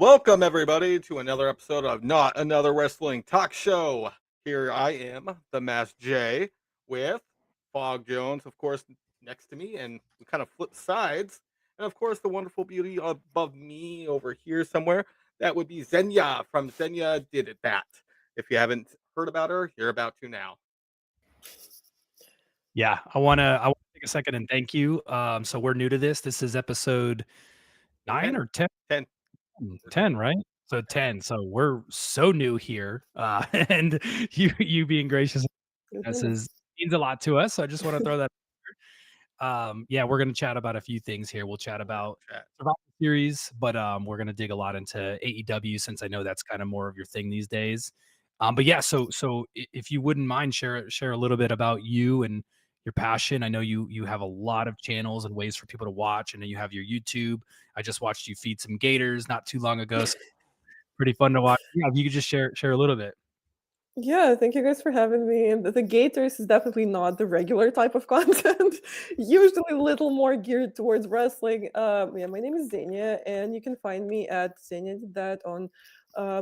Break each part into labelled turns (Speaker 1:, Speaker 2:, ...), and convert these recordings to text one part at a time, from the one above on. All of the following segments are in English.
Speaker 1: welcome everybody to another episode of Not Another Wrestling Talk Show. Here I am, the Masked J, with Fog Jones, of course, next to me, and we kind of flip sides. And of course, the wonderful beauty above me over here somewhere. That would be Xenia from Xenia Did It That. If you haven't heard about her, you're about to now.
Speaker 2: Yeah, I wanna take a second and thank you. So we're new to this. This is episode 9
Speaker 1: 10,
Speaker 2: or 10?
Speaker 1: 10,
Speaker 2: 10, right? So 10. So we're so new here, and you being gracious us
Speaker 3: Mhm.
Speaker 2: is means a lot to us. So I just wanna throw that. Yeah, we're gonna chat about a few things here. We'll chat about
Speaker 1: chat.
Speaker 2: Survivor Series, but we're gonna dig a lot into AEW since I know that's kind of more of your thing these days. But yeah, if you wouldn't mind share a little bit about you and your passion. I know you have a lot of channels and ways for people to watch, and then you have your YouTube. I just watched you feed some gators not too long ago. So pretty fun to watch. Yeah, if you could just share a little bit.
Speaker 3: Yeah, thank you guys for having me. And the Gators is definitely not the regular type of content. Usually a little more geared towards wrestling. Yeah, my name is Xenia, and you can find me at Xenia Did That on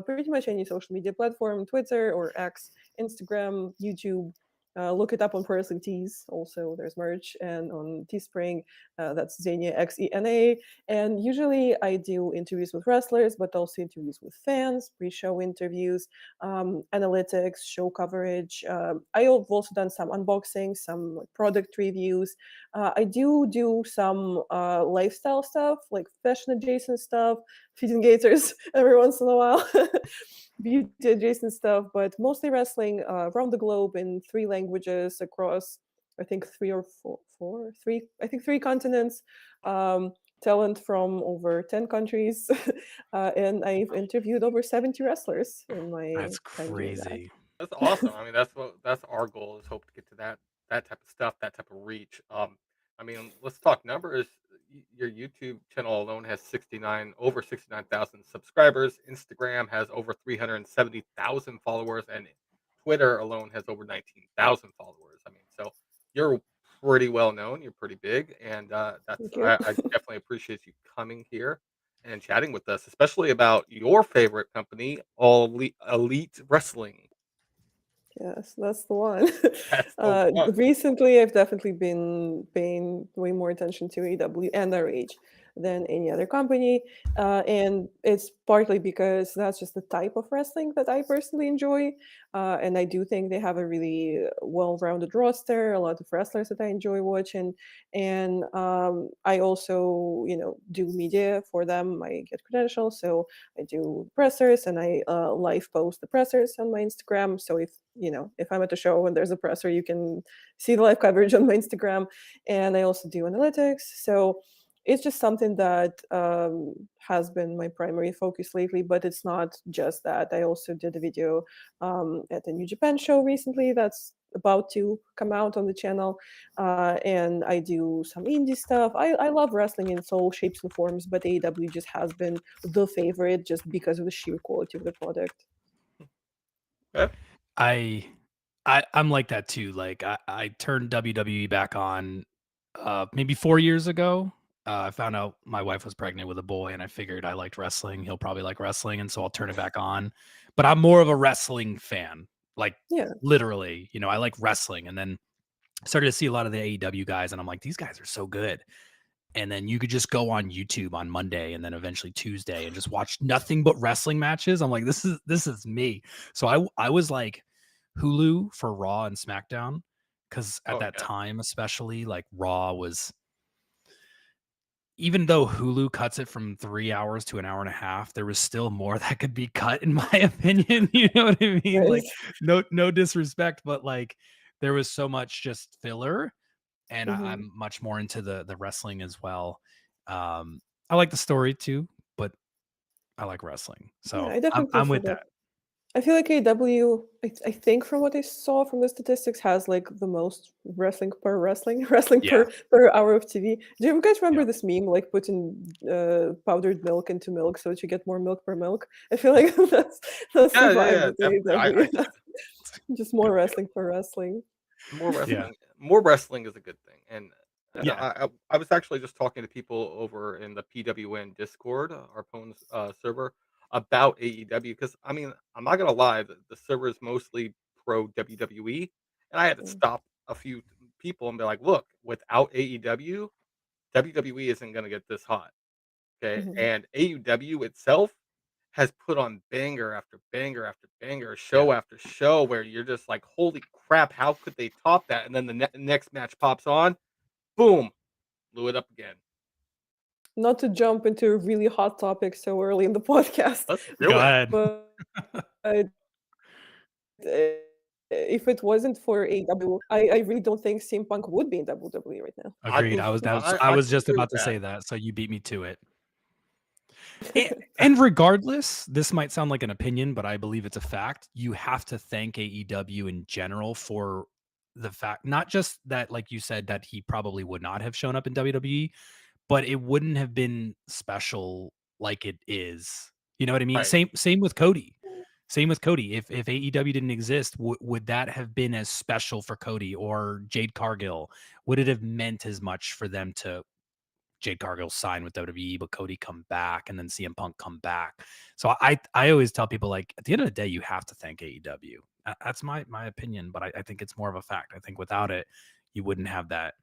Speaker 3: pretty much any social media platform, Twitter or X, Instagram, YouTube. Look it up on Wrestling Tees. Also, there's merch, and on Teespring, that's Xenia Xena. And usually, I do interviews with wrestlers, but also interviews with fans, pre-show interviews, analytics, show coverage. I've also done some unboxing, some like, product reviews. I do some lifestyle stuff, like fashion adjacent stuff, feeding gators every once in a while, beauty adjacent stuff, but mostly wrestling around the globe in 3 languages across, I think three continents. Talent from over 10 countries. And I've interviewed over 70 wrestlers in my
Speaker 2: That's
Speaker 3: time doing that.
Speaker 2: crazy.
Speaker 1: That's awesome. I mean, that's our goal is hope to get to that type of stuff, that type of reach. I mean, let's talk numbers. Your YouTube channel alone has 69,000 subscribers. Instagram has over 370,000 followers, and Twitter alone has over 19,000 followers. I mean, so you're pretty well known. You're pretty big, and that's
Speaker 3: Thank you.
Speaker 1: I definitely appreciate you coming here and chatting with us, especially about your favorite company, All Elite Wrestling.
Speaker 3: Yes, that's the one.
Speaker 1: That's the one.
Speaker 3: Recently, I've definitely been paying way more attention to AW and RH than any other company. And it's partly because that's just the type of wrestling that I personally enjoy. And I do think they have a really well-rounded roster, a lot of wrestlers that I enjoy watching. And I also, do media for them. I get credentials, so I do pressers and I live post the pressers on my Instagram. So if I'm at a show and there's a presser, you can see the live coverage on my Instagram. And I also do analytics. So it's just something that has been my primary focus lately, but it's not just that. I also did a video at the New Japan show recently that's about to come out on the channel. And I do some indie stuff. I love wrestling in its all shapes and forms, but AEW just has been the favorite just because of the sheer quality of the product.
Speaker 1: Yeah.
Speaker 2: I I'm like that too. Like I turned WWE back on maybe 4 years ago. I found out my wife was pregnant with a boy and I figured I liked wrestling. He'll probably like wrestling and so I'll turn it back on. But I'm more of a wrestling fan. Like
Speaker 3: Yeah.
Speaker 2: literally, I like wrestling and then I started to see a lot of the AEW guys and I'm like these guys are so good. And then you could just go on YouTube on Monday and then eventually Tuesday and just watch nothing but wrestling matches. I'm like this is me. So I was like Hulu for Raw and SmackDown because at
Speaker 1: Oh
Speaker 2: that
Speaker 1: yeah.
Speaker 2: time, especially like Raw was, even though Hulu cuts it from 3 hours to an hour and a half, there was still more that could be cut, in my opinion. You know what I mean?
Speaker 3: Right.
Speaker 2: Like, no disrespect, but like there was so much just filler, and
Speaker 3: Mhm.
Speaker 2: I'm much more into the wrestling as well. I like the story too, but I like wrestling,
Speaker 3: Yeah,
Speaker 2: so
Speaker 3: I definitely
Speaker 2: I'm
Speaker 3: feel
Speaker 2: with
Speaker 3: that.
Speaker 2: that.
Speaker 3: I feel like AW, I think from what I saw from the statistics, has like the most wrestling
Speaker 2: Yeah,
Speaker 3: per hour of TV. Do you guys
Speaker 2: yeah.
Speaker 3: remember this meme, like putting powdered milk into milk so that you get more milk per milk? I feel like that's the
Speaker 1: Yeah, yeah,
Speaker 3: vibe
Speaker 1: yeah,
Speaker 3: with
Speaker 1: definitely. I
Speaker 3: AW.
Speaker 1: see that.
Speaker 3: Just more wrestling per wrestling.
Speaker 2: Yeah,
Speaker 1: More wrestling is a good thing, and
Speaker 2: yeah.
Speaker 1: I was actually just talking to people over in the PWN Discord, our Pwn's server. about AEW because I mean, I'm not gonna lie, the server is mostly pro WWE, and I had to
Speaker 3: Mm,
Speaker 1: stop a few people and be like, "Look, without AEW, WWE isn't gonna get this hot." Okay,
Speaker 3: mhm.
Speaker 1: and AEW itself has put on banger after banger after banger,
Speaker 2: Yeah.
Speaker 1: show after show, where you're just like, "Holy crap, how could they top that?" And then the next match pops on, boom, blew it up again.
Speaker 3: Not to jump into a really hot topic so early in the podcast,
Speaker 1: Let's
Speaker 2: Go
Speaker 1: do it.
Speaker 2: ahead.
Speaker 3: if it wasn't for AEW, I really don't think CM Punk would be in WWE right now.
Speaker 1: I
Speaker 2: Agreed.
Speaker 1: oof,
Speaker 2: I
Speaker 1: I
Speaker 2: was
Speaker 1: can
Speaker 2: just
Speaker 1: agree with
Speaker 2: about to
Speaker 1: that.
Speaker 2: say that, so you beat me to it. And regardless, this might sound like an opinion, but I believe it's a fact. You have to thank AEW in general for the fact, not just that, like you said, that he probably would not have shown up in WWE, but it wouldn't have been special like it is. You know what I mean?
Speaker 1: Right.
Speaker 2: Same with Cody. Same with Cody. If AEW didn't exist, would that have been as special for Cody or Jade Cargill? Would it have meant as much for them to Jade Cargill sign with WWE, but Cody come back and then CM Punk come back? So I always tell people, like, at the end of the day, you have to thank AEW. That's my opinion, but I think it's more of a fact. I think without it, you wouldn't have that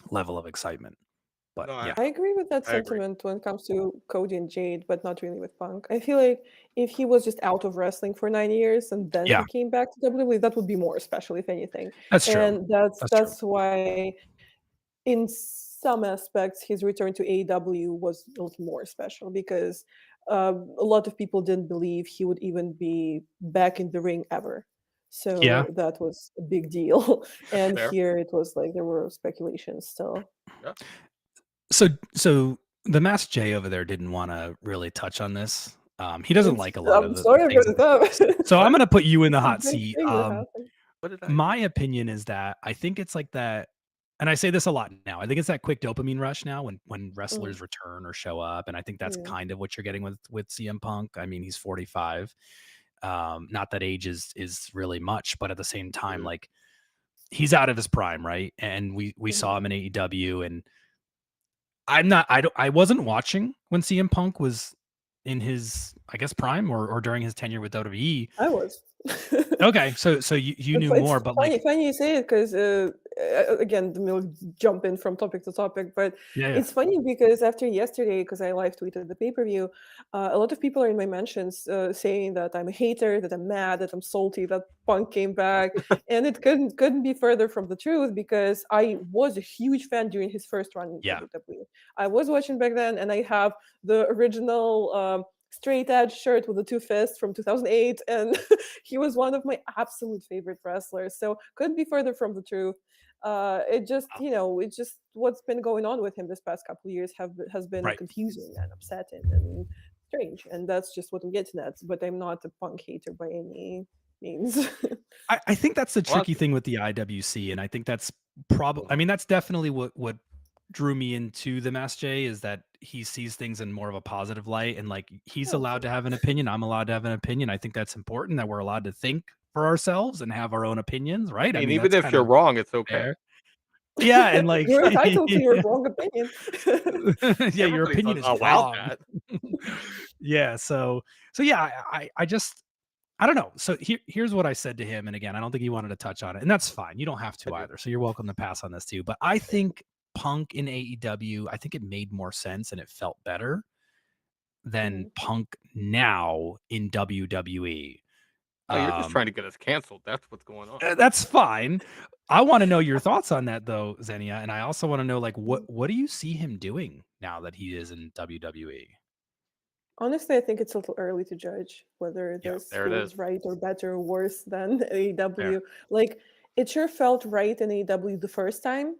Speaker 2: level of excitement. But
Speaker 1: No,
Speaker 2: yeah,
Speaker 3: I agree with that
Speaker 1: I agree.
Speaker 3: sentiment when it comes to Cody and Jade, but not really with Punk. I feel like if he was just out of wrestling for 9 years and then
Speaker 2: yeah,
Speaker 3: he came back to WWE, that would be more special, if anything.
Speaker 2: that's true.
Speaker 3: And that's
Speaker 2: That's true.
Speaker 3: that's why, in some aspects, his return to AEW was a little more special because a lot of people didn't believe he would even be back in the ring ever.
Speaker 2: Yeah.
Speaker 3: So that was a big deal.
Speaker 1: That's
Speaker 3: And
Speaker 1: fair.
Speaker 3: here it was like there were speculations still.
Speaker 1: Yeah.
Speaker 2: So the Masked Jay over there didn't want to really touch on this. He doesn't like a lot of
Speaker 3: I'm
Speaker 2: the
Speaker 3: sorry
Speaker 2: things
Speaker 3: about
Speaker 2: that we
Speaker 3: that.
Speaker 2: discuss. So I'm
Speaker 1: What?
Speaker 2: going to put you in the
Speaker 3: It's a
Speaker 2: hot
Speaker 3: big
Speaker 2: seat.
Speaker 3: thing that happened.
Speaker 1: What did I
Speaker 2: My opinion is that I think it's like that, and I say this a lot now. I think it's that quick dopamine rush now when
Speaker 3: Mm,
Speaker 2: wrestlers return or show up, and I think that's
Speaker 3: yeah.
Speaker 2: kind of what you're getting with CM Punk. I mean, he's 45. Not that age is really much, but at the same time,
Speaker 1: dude?
Speaker 2: like, he's out of his prime, right? And we
Speaker 3: Mhm.
Speaker 2: saw him in AEW, and I wasn't watching when CM Punk was in his, I guess, prime or during his tenure with WWE.
Speaker 3: I was.
Speaker 2: Okay, so you knew
Speaker 3: It's
Speaker 2: more, but
Speaker 3: funny,
Speaker 2: like,
Speaker 3: funny you say it because again, we'll jump in from topic to topic, but
Speaker 2: yeah, yeah,
Speaker 3: it's funny because after yesterday, because I live tweeted the pay-per-view, a lot of people are in my mentions saying that I'm a hater, that I'm mad, that I'm salty, that Punk came back, and it couldn't be further from the truth because I was a huge fan during his first run in
Speaker 2: yeah,
Speaker 3: WWE. I was watching back then, and I have the original. Straight edge shirt with the two fists from 2008, and he was one of my absolute favorite wrestlers. So couldn't be further from the truth. It just, it's just what's been going on with him this past couple of years has been
Speaker 2: right.
Speaker 3: confusing and upsetting and strange, and that's just what I'm getting at. But I'm not a Punk hater by any means.
Speaker 2: I think that's the
Speaker 1: Well,
Speaker 2: tricky thing with the IWC, and I think that's probably. I mean, that's definitely what drew me into the Mass J is that he sees things in more of a positive light, and like he's
Speaker 3: Oh,
Speaker 2: allowed to
Speaker 3: thanks.
Speaker 2: have an opinion. I'm allowed to have an opinion. I think that's important that we're allowed to think for ourselves and have our own opinions, right?
Speaker 1: I
Speaker 2: I
Speaker 1: mean,
Speaker 2: mean,
Speaker 1: even
Speaker 2: that's
Speaker 1: if
Speaker 2: kind
Speaker 1: you're
Speaker 2: of
Speaker 1: wrong, it's okay.
Speaker 2: fair. Yeah, and like,
Speaker 3: You're entitled to your wrong opinion.
Speaker 2: yeah, your
Speaker 1: Everybody's
Speaker 2: opinion is
Speaker 1: allowed
Speaker 2: wrong.
Speaker 1: that.
Speaker 2: Yeah, so yeah, I just I don't know. So here's what I said to him, and again, I don't think he wanted to touch on it, and that's fine. You don't have
Speaker 1: I
Speaker 2: to
Speaker 1: do.
Speaker 2: either. So you're welcome to pass on this too. But I think Punk in AEW, I think it made more sense and it felt better than
Speaker 3: Mhm.
Speaker 2: Punk now in WWE.
Speaker 1: No, you're just
Speaker 2: Um,
Speaker 1: trying to get us canceled. That's what's going on.
Speaker 2: that's fine. I want to know your thoughts on that though, Xenia, and I also want to know, like, what
Speaker 3: Mhm.
Speaker 2: what do you see him doing now that he is in WWE?
Speaker 3: Honestly, I think it's a little early to judge whether
Speaker 2: Yeah,
Speaker 3: this
Speaker 1: There it is.
Speaker 3: feels right or better or worse than
Speaker 2: fair.
Speaker 3: AEW. Like, it sure felt right in AEW the first time,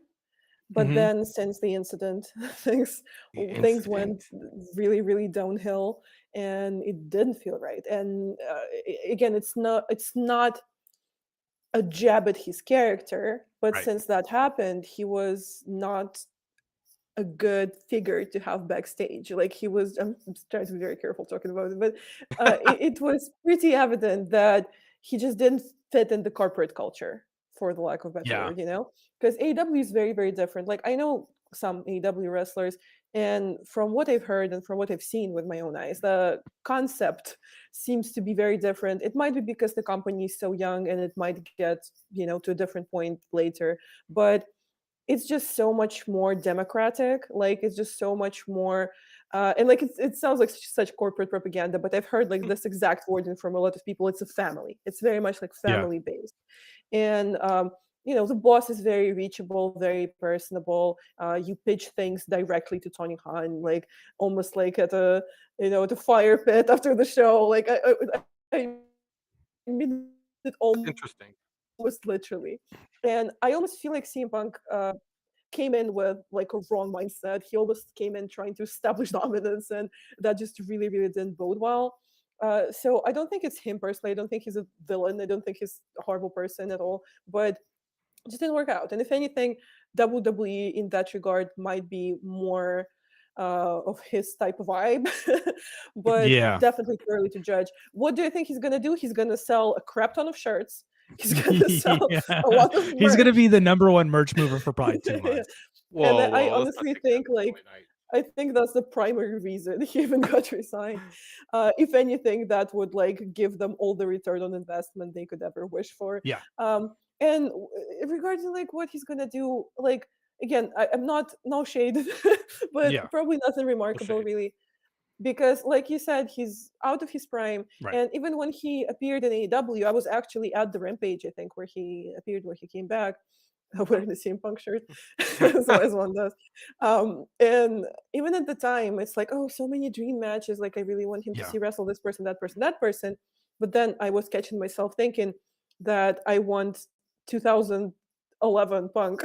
Speaker 3: but
Speaker 2: Hmm.
Speaker 3: then since the incident, things
Speaker 1: The
Speaker 3: things
Speaker 1: incident.
Speaker 3: went really, really downhill, and it didn't feel right. And again, it's not a jab at his character, but
Speaker 2: Right.
Speaker 3: since that happened, he was not a good figure to have backstage. Like he was, I'm trying to be very careful talking about it, but it was pretty evident that he just didn't fit in the corporate culture, for the lack of a better
Speaker 2: Yeah.
Speaker 3: word, Because AEW is very, very different. Like I know some AEW wrestlers, And from what I've heard and from what I've seen with my own eyes, the concept seems to be very different. It might be because the company is so young and it might get, to a different point later, but it's just so much more democratic. Like it's just so much more, and like it sounds like such corporate propaganda, but I've heard like
Speaker 1: Mm,
Speaker 3: this exact wording from a lot of people. It's a family. It's very much like
Speaker 2: Yeah.
Speaker 3: family based, and the boss is very reachable, very personable. You pitch things directly to Tony Khan, like almost like at the fire pit after the show. Like I mean it
Speaker 1: that's
Speaker 3: almost
Speaker 1: interesting.
Speaker 3: literally, and I almost feel like CM Punk came in with like a wrong mindset. He almost came in trying to establish dominance, and that just really, really didn't bode well. So I don't think it's him personally. I don't think he's a villain. I don't think he's a horrible person at all. But it just didn't work out. And if anything, WWE in that regard might be more of his type of vibe, but
Speaker 2: Yeah.
Speaker 3: definitely too early to judge. What do you think he's gonna do? He's gonna sell a crap ton of shirts. He's gonna sell
Speaker 2: Yeah.
Speaker 3: a lot of
Speaker 2: He's gonna
Speaker 3: merch.
Speaker 2: be the number one merch mover for probably 2 months.
Speaker 3: And
Speaker 1: Whoa,
Speaker 3: I
Speaker 1: whoa, let's not
Speaker 3: honestly
Speaker 1: take that
Speaker 3: think,
Speaker 1: to
Speaker 3: like,
Speaker 1: Monday night.
Speaker 3: I think that's the primary reason he even got resigned. If anything, that would like give them all the return on investment they could ever wish for.
Speaker 2: Yeah.
Speaker 3: And regarding like what he's gonna do, like again, I'm not no shade, but
Speaker 2: Yeah.
Speaker 3: probably nothing
Speaker 1: No
Speaker 3: remarkable
Speaker 1: shade.
Speaker 3: really, because like you said, he's out of his prime.
Speaker 2: Right.
Speaker 3: And even when he appeared in AEW, I was actually at the Rampage, I think, where he appeared, where he came back wearing the CM Punk shirt, so as one does. And even at the time, it's like, oh, so many dream matches. Like I really want him to
Speaker 2: Yeah.
Speaker 3: see wrestle this person, that person, that person. But then I was catching myself thinking that I want 2011 Punk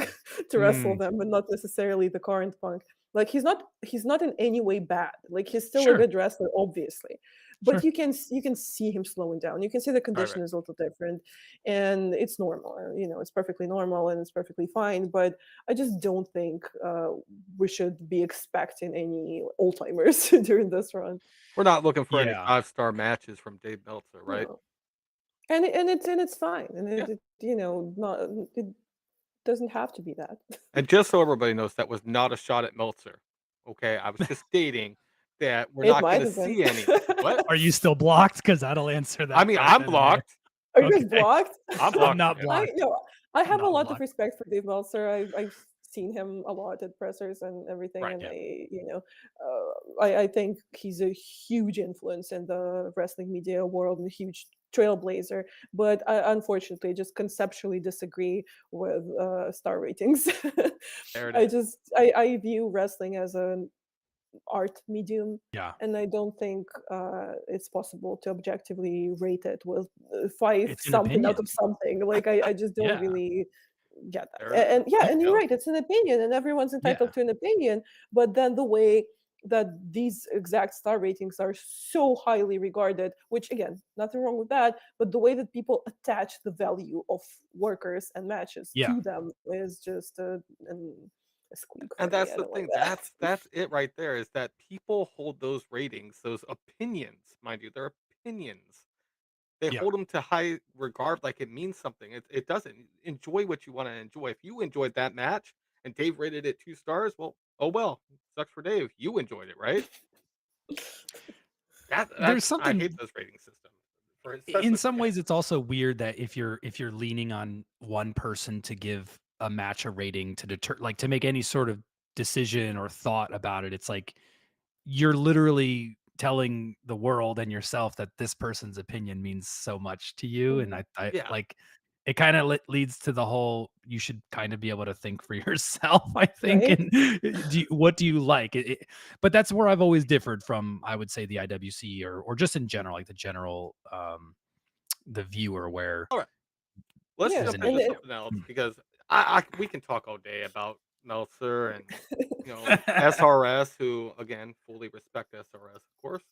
Speaker 3: to wrestle
Speaker 2: Mm,
Speaker 3: them, and not necessarily the current Punk. Like he's not in any way bad. Like he's still a
Speaker 2: sure.
Speaker 3: good wrestler, obviously, but
Speaker 2: Sure.
Speaker 3: you can see him slowing down. You can see the
Speaker 1: Right,
Speaker 3: condition
Speaker 1: right.
Speaker 3: is a little different, and it's normal. It's perfectly normal and it's perfectly fine. But I just don't think we should be expecting any old timers during this run.
Speaker 1: We're not looking for any
Speaker 2: Yeah.
Speaker 1: five-star matches from Dave Meltzer, right?
Speaker 3: No, and it's fine, and
Speaker 1: Yeah.
Speaker 3: not it doesn't have to be that.
Speaker 1: And just so everybody knows, that was not a shot at Meltzer. Okay, I was just stating that we're
Speaker 3: It
Speaker 1: not
Speaker 3: might
Speaker 1: gonna
Speaker 3: have been.
Speaker 1: see any what?
Speaker 2: Are you still blocked? Because that'll answer
Speaker 1: I
Speaker 2: that
Speaker 1: mean,
Speaker 2: right
Speaker 1: I'm
Speaker 2: then and there.
Speaker 1: blocked.
Speaker 3: Are you guys
Speaker 2: Okay.
Speaker 3: blocked?
Speaker 1: I'm
Speaker 2: I'm
Speaker 1: blocked from
Speaker 2: not
Speaker 1: him.
Speaker 3: I
Speaker 2: blocked.
Speaker 3: no, I
Speaker 2: I'm
Speaker 3: have a
Speaker 2: not
Speaker 3: lot of
Speaker 2: blocked.
Speaker 3: respect for Dave Meltzer. I've seen him a lot at pressers and everything,
Speaker 1: Right.
Speaker 3: and
Speaker 2: Yeah.
Speaker 3: I think he's a huge influence in the wrestling media world and a huge trailblazer. But I unfortunately just conceptually disagree with star ratings.
Speaker 1: There it
Speaker 3: I
Speaker 1: is.
Speaker 3: just I view wrestling as an art medium,
Speaker 2: Yeah.
Speaker 3: and I don't think it's possible to objectively rate it with five
Speaker 2: It's an
Speaker 3: something out
Speaker 2: opinion.
Speaker 3: of something. Like I just don't
Speaker 2: Yeah.
Speaker 3: really get that.
Speaker 1: There
Speaker 3: And yeah,
Speaker 1: you
Speaker 3: and you're
Speaker 1: go.
Speaker 3: right, it's an opinion, and everyone's
Speaker 2: Yeah.
Speaker 3: entitled to an opinion. But then the way that these exact star ratings are so highly regarded, which again, nothing wrong with that, but the way that people attach the value of workers and matches
Speaker 2: Yeah.
Speaker 3: to them is just a squeak for
Speaker 1: And
Speaker 3: me.
Speaker 1: that's
Speaker 3: I
Speaker 1: the
Speaker 3: don't like
Speaker 1: thing.
Speaker 3: that.
Speaker 1: That's it right there, is that people hold those ratings, those opinions, mind you, they're opinions. They
Speaker 2: Yeah.
Speaker 1: hold them to high regard like it means something. It doesn't. Enjoy what you wanna enjoy. If you enjoyed that match and Dave rated it 2 stars, well, oh well. Sucks for Dave. You enjoyed it, right?
Speaker 2: There's
Speaker 1: I hate
Speaker 2: something
Speaker 1: those rating systems for
Speaker 2: in
Speaker 1: especially for
Speaker 2: some
Speaker 1: guys.
Speaker 2: ways it's also weird that if you're leaning on one person to give a match a rating to deter like to make any sort of decision or thought about it, it's like you're literally telling the world and yourself that this person's opinion means so much to you. And
Speaker 3: Mhm.
Speaker 2: I
Speaker 1: Yeah.
Speaker 2: like it kind of leads to the whole you should kind of be able to think for yourself, I think.
Speaker 3: Right?
Speaker 2: And what do you like? But that's where I've always differed from, I would say, the IWC or just in general, like the general the viewer where
Speaker 1: Alright. Let's
Speaker 3: Yeah,
Speaker 2: there's
Speaker 1: jump
Speaker 2: an
Speaker 1: into
Speaker 3: and
Speaker 1: something else because I we can talk all day about Meltzer and, SRS, who, again, fully respect SRS, of course.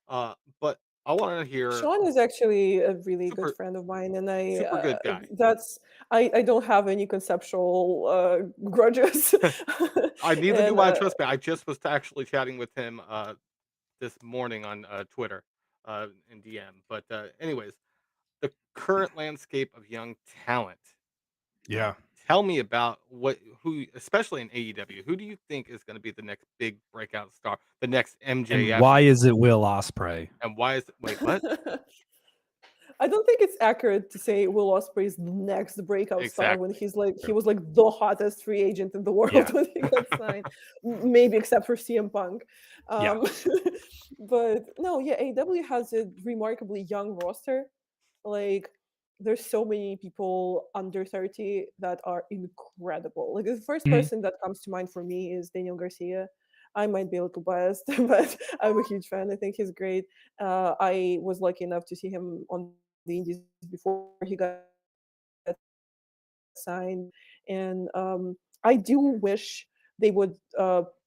Speaker 1: But I wanna hear
Speaker 3: Sean is actually a really good
Speaker 1: super
Speaker 3: friend of mine, and I
Speaker 1: super good guy.
Speaker 3: that's I don't have any conceptual grudges.
Speaker 1: I neither do
Speaker 3: And
Speaker 1: I, trust me. I just was actually chatting with him, this morning on, Twitter, in DM. But, anyways, the current landscape of young talent.
Speaker 2: yeah.
Speaker 1: tell me about especially in AEW, who do you think is going to be the next big breakout star, the next
Speaker 2: And
Speaker 1: MJF,
Speaker 2: why is it Will Ospreay?
Speaker 1: and why is it? Wait, what?
Speaker 3: I don't think it's accurate to say Will Ospreay is the next breakout star when
Speaker 1: Exactly.
Speaker 3: he
Speaker 1: True.
Speaker 3: was like the hottest free agent in the
Speaker 2: Yeah,
Speaker 3: world when he got signed. Maybe except for CM Punk.
Speaker 2: yeah.
Speaker 3: Um, but no, yeah, AEW has a remarkably young roster. Like there's so many people under 30 that are incredible. Like the first
Speaker 2: Mhm.
Speaker 3: person that comes to mind for me is Daniel Garcia. I might be a little biased, but I'm a huge fan. I think he's great. I was lucky enough to see him on the Indies before he got signed, and I do wish they would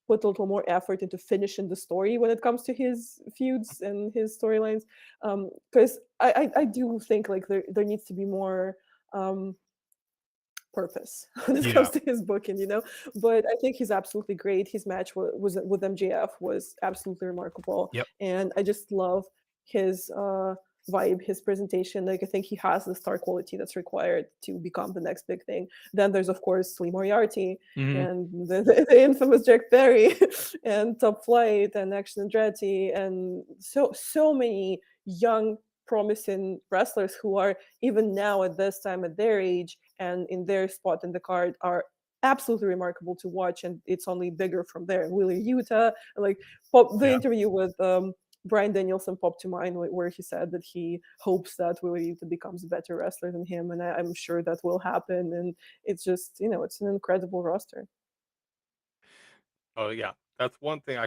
Speaker 3: put a little more effort into finishing the story when it comes to his feuds and his storylines, because I do think like there needs to be more um, purpose when it
Speaker 2: Yeah.
Speaker 3: comes to his booking, But I think he's absolutely great. His match was with MJF was absolutely remarkable,
Speaker 2: Yep.
Speaker 3: and I just love his vibe, his presentation. Like I think he has the star quality that's required to become the next big thing. Then there's of course Lee Moriarty
Speaker 2: Mhm.
Speaker 3: and the infamous Jack Perry and Top Flight and Action Andretti and so many young promising wrestlers who are even now at this time at their age and in their spot in the card are absolutely remarkable to watch, and it's only bigger from there. Willie Utah, like the
Speaker 2: Yeah.
Speaker 3: interview with Brian Danielson popped to mind where he said that he hopes that Willie Utah becomes a better wrestler than him, and I'm sure that will happen. And it's just it's an incredible roster.
Speaker 1: Oh yeah, that's one thing I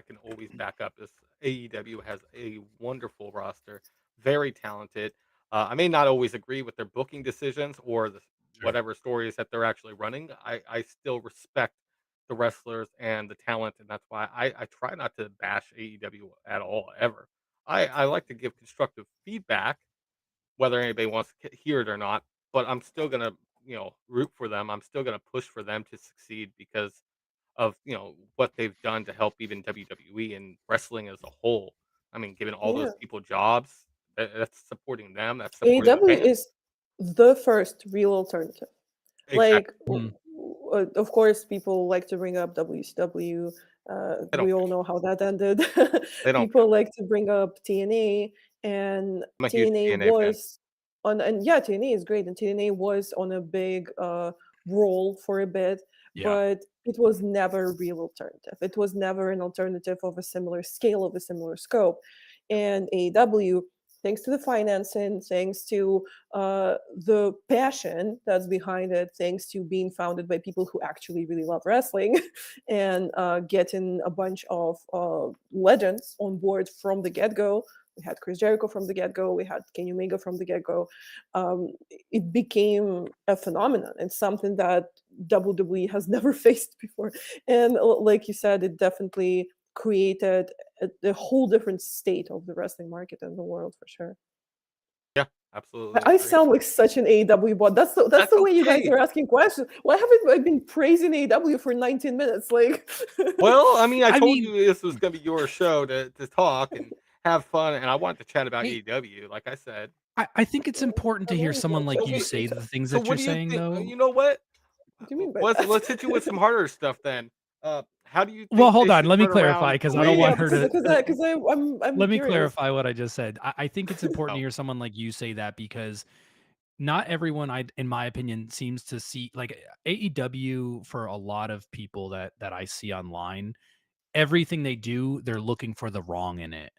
Speaker 1: can always back up is AEW has a wonderful roster, very talented. I may not always agree with their booking decisions or
Speaker 2: Sure.
Speaker 1: whatever stories that they're actually running. I still respect the wrestlers and the talent, and that's why I try not to bash AEW at all ever. I like to give constructive feedback, whether anybody wants to hear it or not. But I'm still gonna root for them. I'm still gonna push for them to succeed because of what they've done to help even WWE and wrestling as a whole. I mean, giving all
Speaker 3: Yeah,
Speaker 1: those people jobs, that's supporting them, that's supporting the
Speaker 3: AEW
Speaker 1: fans.
Speaker 3: is the first real alternative. Like,
Speaker 1: Exactly.
Speaker 2: Mhm.
Speaker 3: of course, people like to bring up WCW.
Speaker 1: They don't
Speaker 3: We all
Speaker 1: care.
Speaker 3: know how that ended.
Speaker 1: They don't care.
Speaker 3: People like to bring up TNA, and
Speaker 1: I'm a huge
Speaker 3: TNA
Speaker 1: TNA fan.
Speaker 3: was and yeah, TNA is great, and TNA was on a big roll for a bit,
Speaker 2: Yeah.
Speaker 3: but it was never a real alternative. It was never an alternative of a similar scale, of a similar scope. And AEW, thanks to the financing, thanks to the passion that's behind it, thanks to being founded by people who actually really love wrestling, and getting a bunch of legends on board from the get go. We had Chris Jericho from the get go. We had Kenny Omega from the get go. It became a phenomenon and something that WWE has never faced before. And like you said, it definitely created a whole different state of the wrestling market in the world for sure.
Speaker 1: Yeah, absolutely
Speaker 3: I
Speaker 1: agree.
Speaker 3: sound like such an AEW bot. That's
Speaker 1: That's
Speaker 3: the way you guys
Speaker 1: okay.
Speaker 3: are asking questions. Why haven't I been praising AEW for 19 minutes? Like,
Speaker 1: Well, I mean, I
Speaker 2: I
Speaker 1: told
Speaker 2: mean,
Speaker 1: you this was gonna be your show to talk and have fun, and I wanted to chat about
Speaker 2: hey,
Speaker 1: AEW, like I said.
Speaker 2: I think it's important to
Speaker 3: I'm
Speaker 2: hear
Speaker 3: only
Speaker 2: someone like you
Speaker 3: joking.
Speaker 1: Okay,
Speaker 2: say the things
Speaker 1: so
Speaker 2: that you're
Speaker 1: what do you
Speaker 2: saying,
Speaker 1: think?
Speaker 2: though.
Speaker 1: You know what?
Speaker 3: What do you mean by
Speaker 1: Let's hit you with
Speaker 3: that?
Speaker 1: some harder stuff then. How do you
Speaker 2: Well,
Speaker 1: think
Speaker 2: hold
Speaker 1: they
Speaker 2: on.
Speaker 1: should
Speaker 2: Let me
Speaker 1: turn
Speaker 2: clarify
Speaker 1: around
Speaker 2: because I don't
Speaker 3: Yeah,
Speaker 2: want
Speaker 1: creative?
Speaker 2: her to.
Speaker 3: because I'm
Speaker 2: Let me
Speaker 3: curious.
Speaker 2: clarify what I just said. I think it's important to
Speaker 1: Oh,
Speaker 2: hear someone like you say that because not everyone, in my opinion, seems to see like AEW for a lot of people that I see online. Everything they do, they're looking for the wrong in it,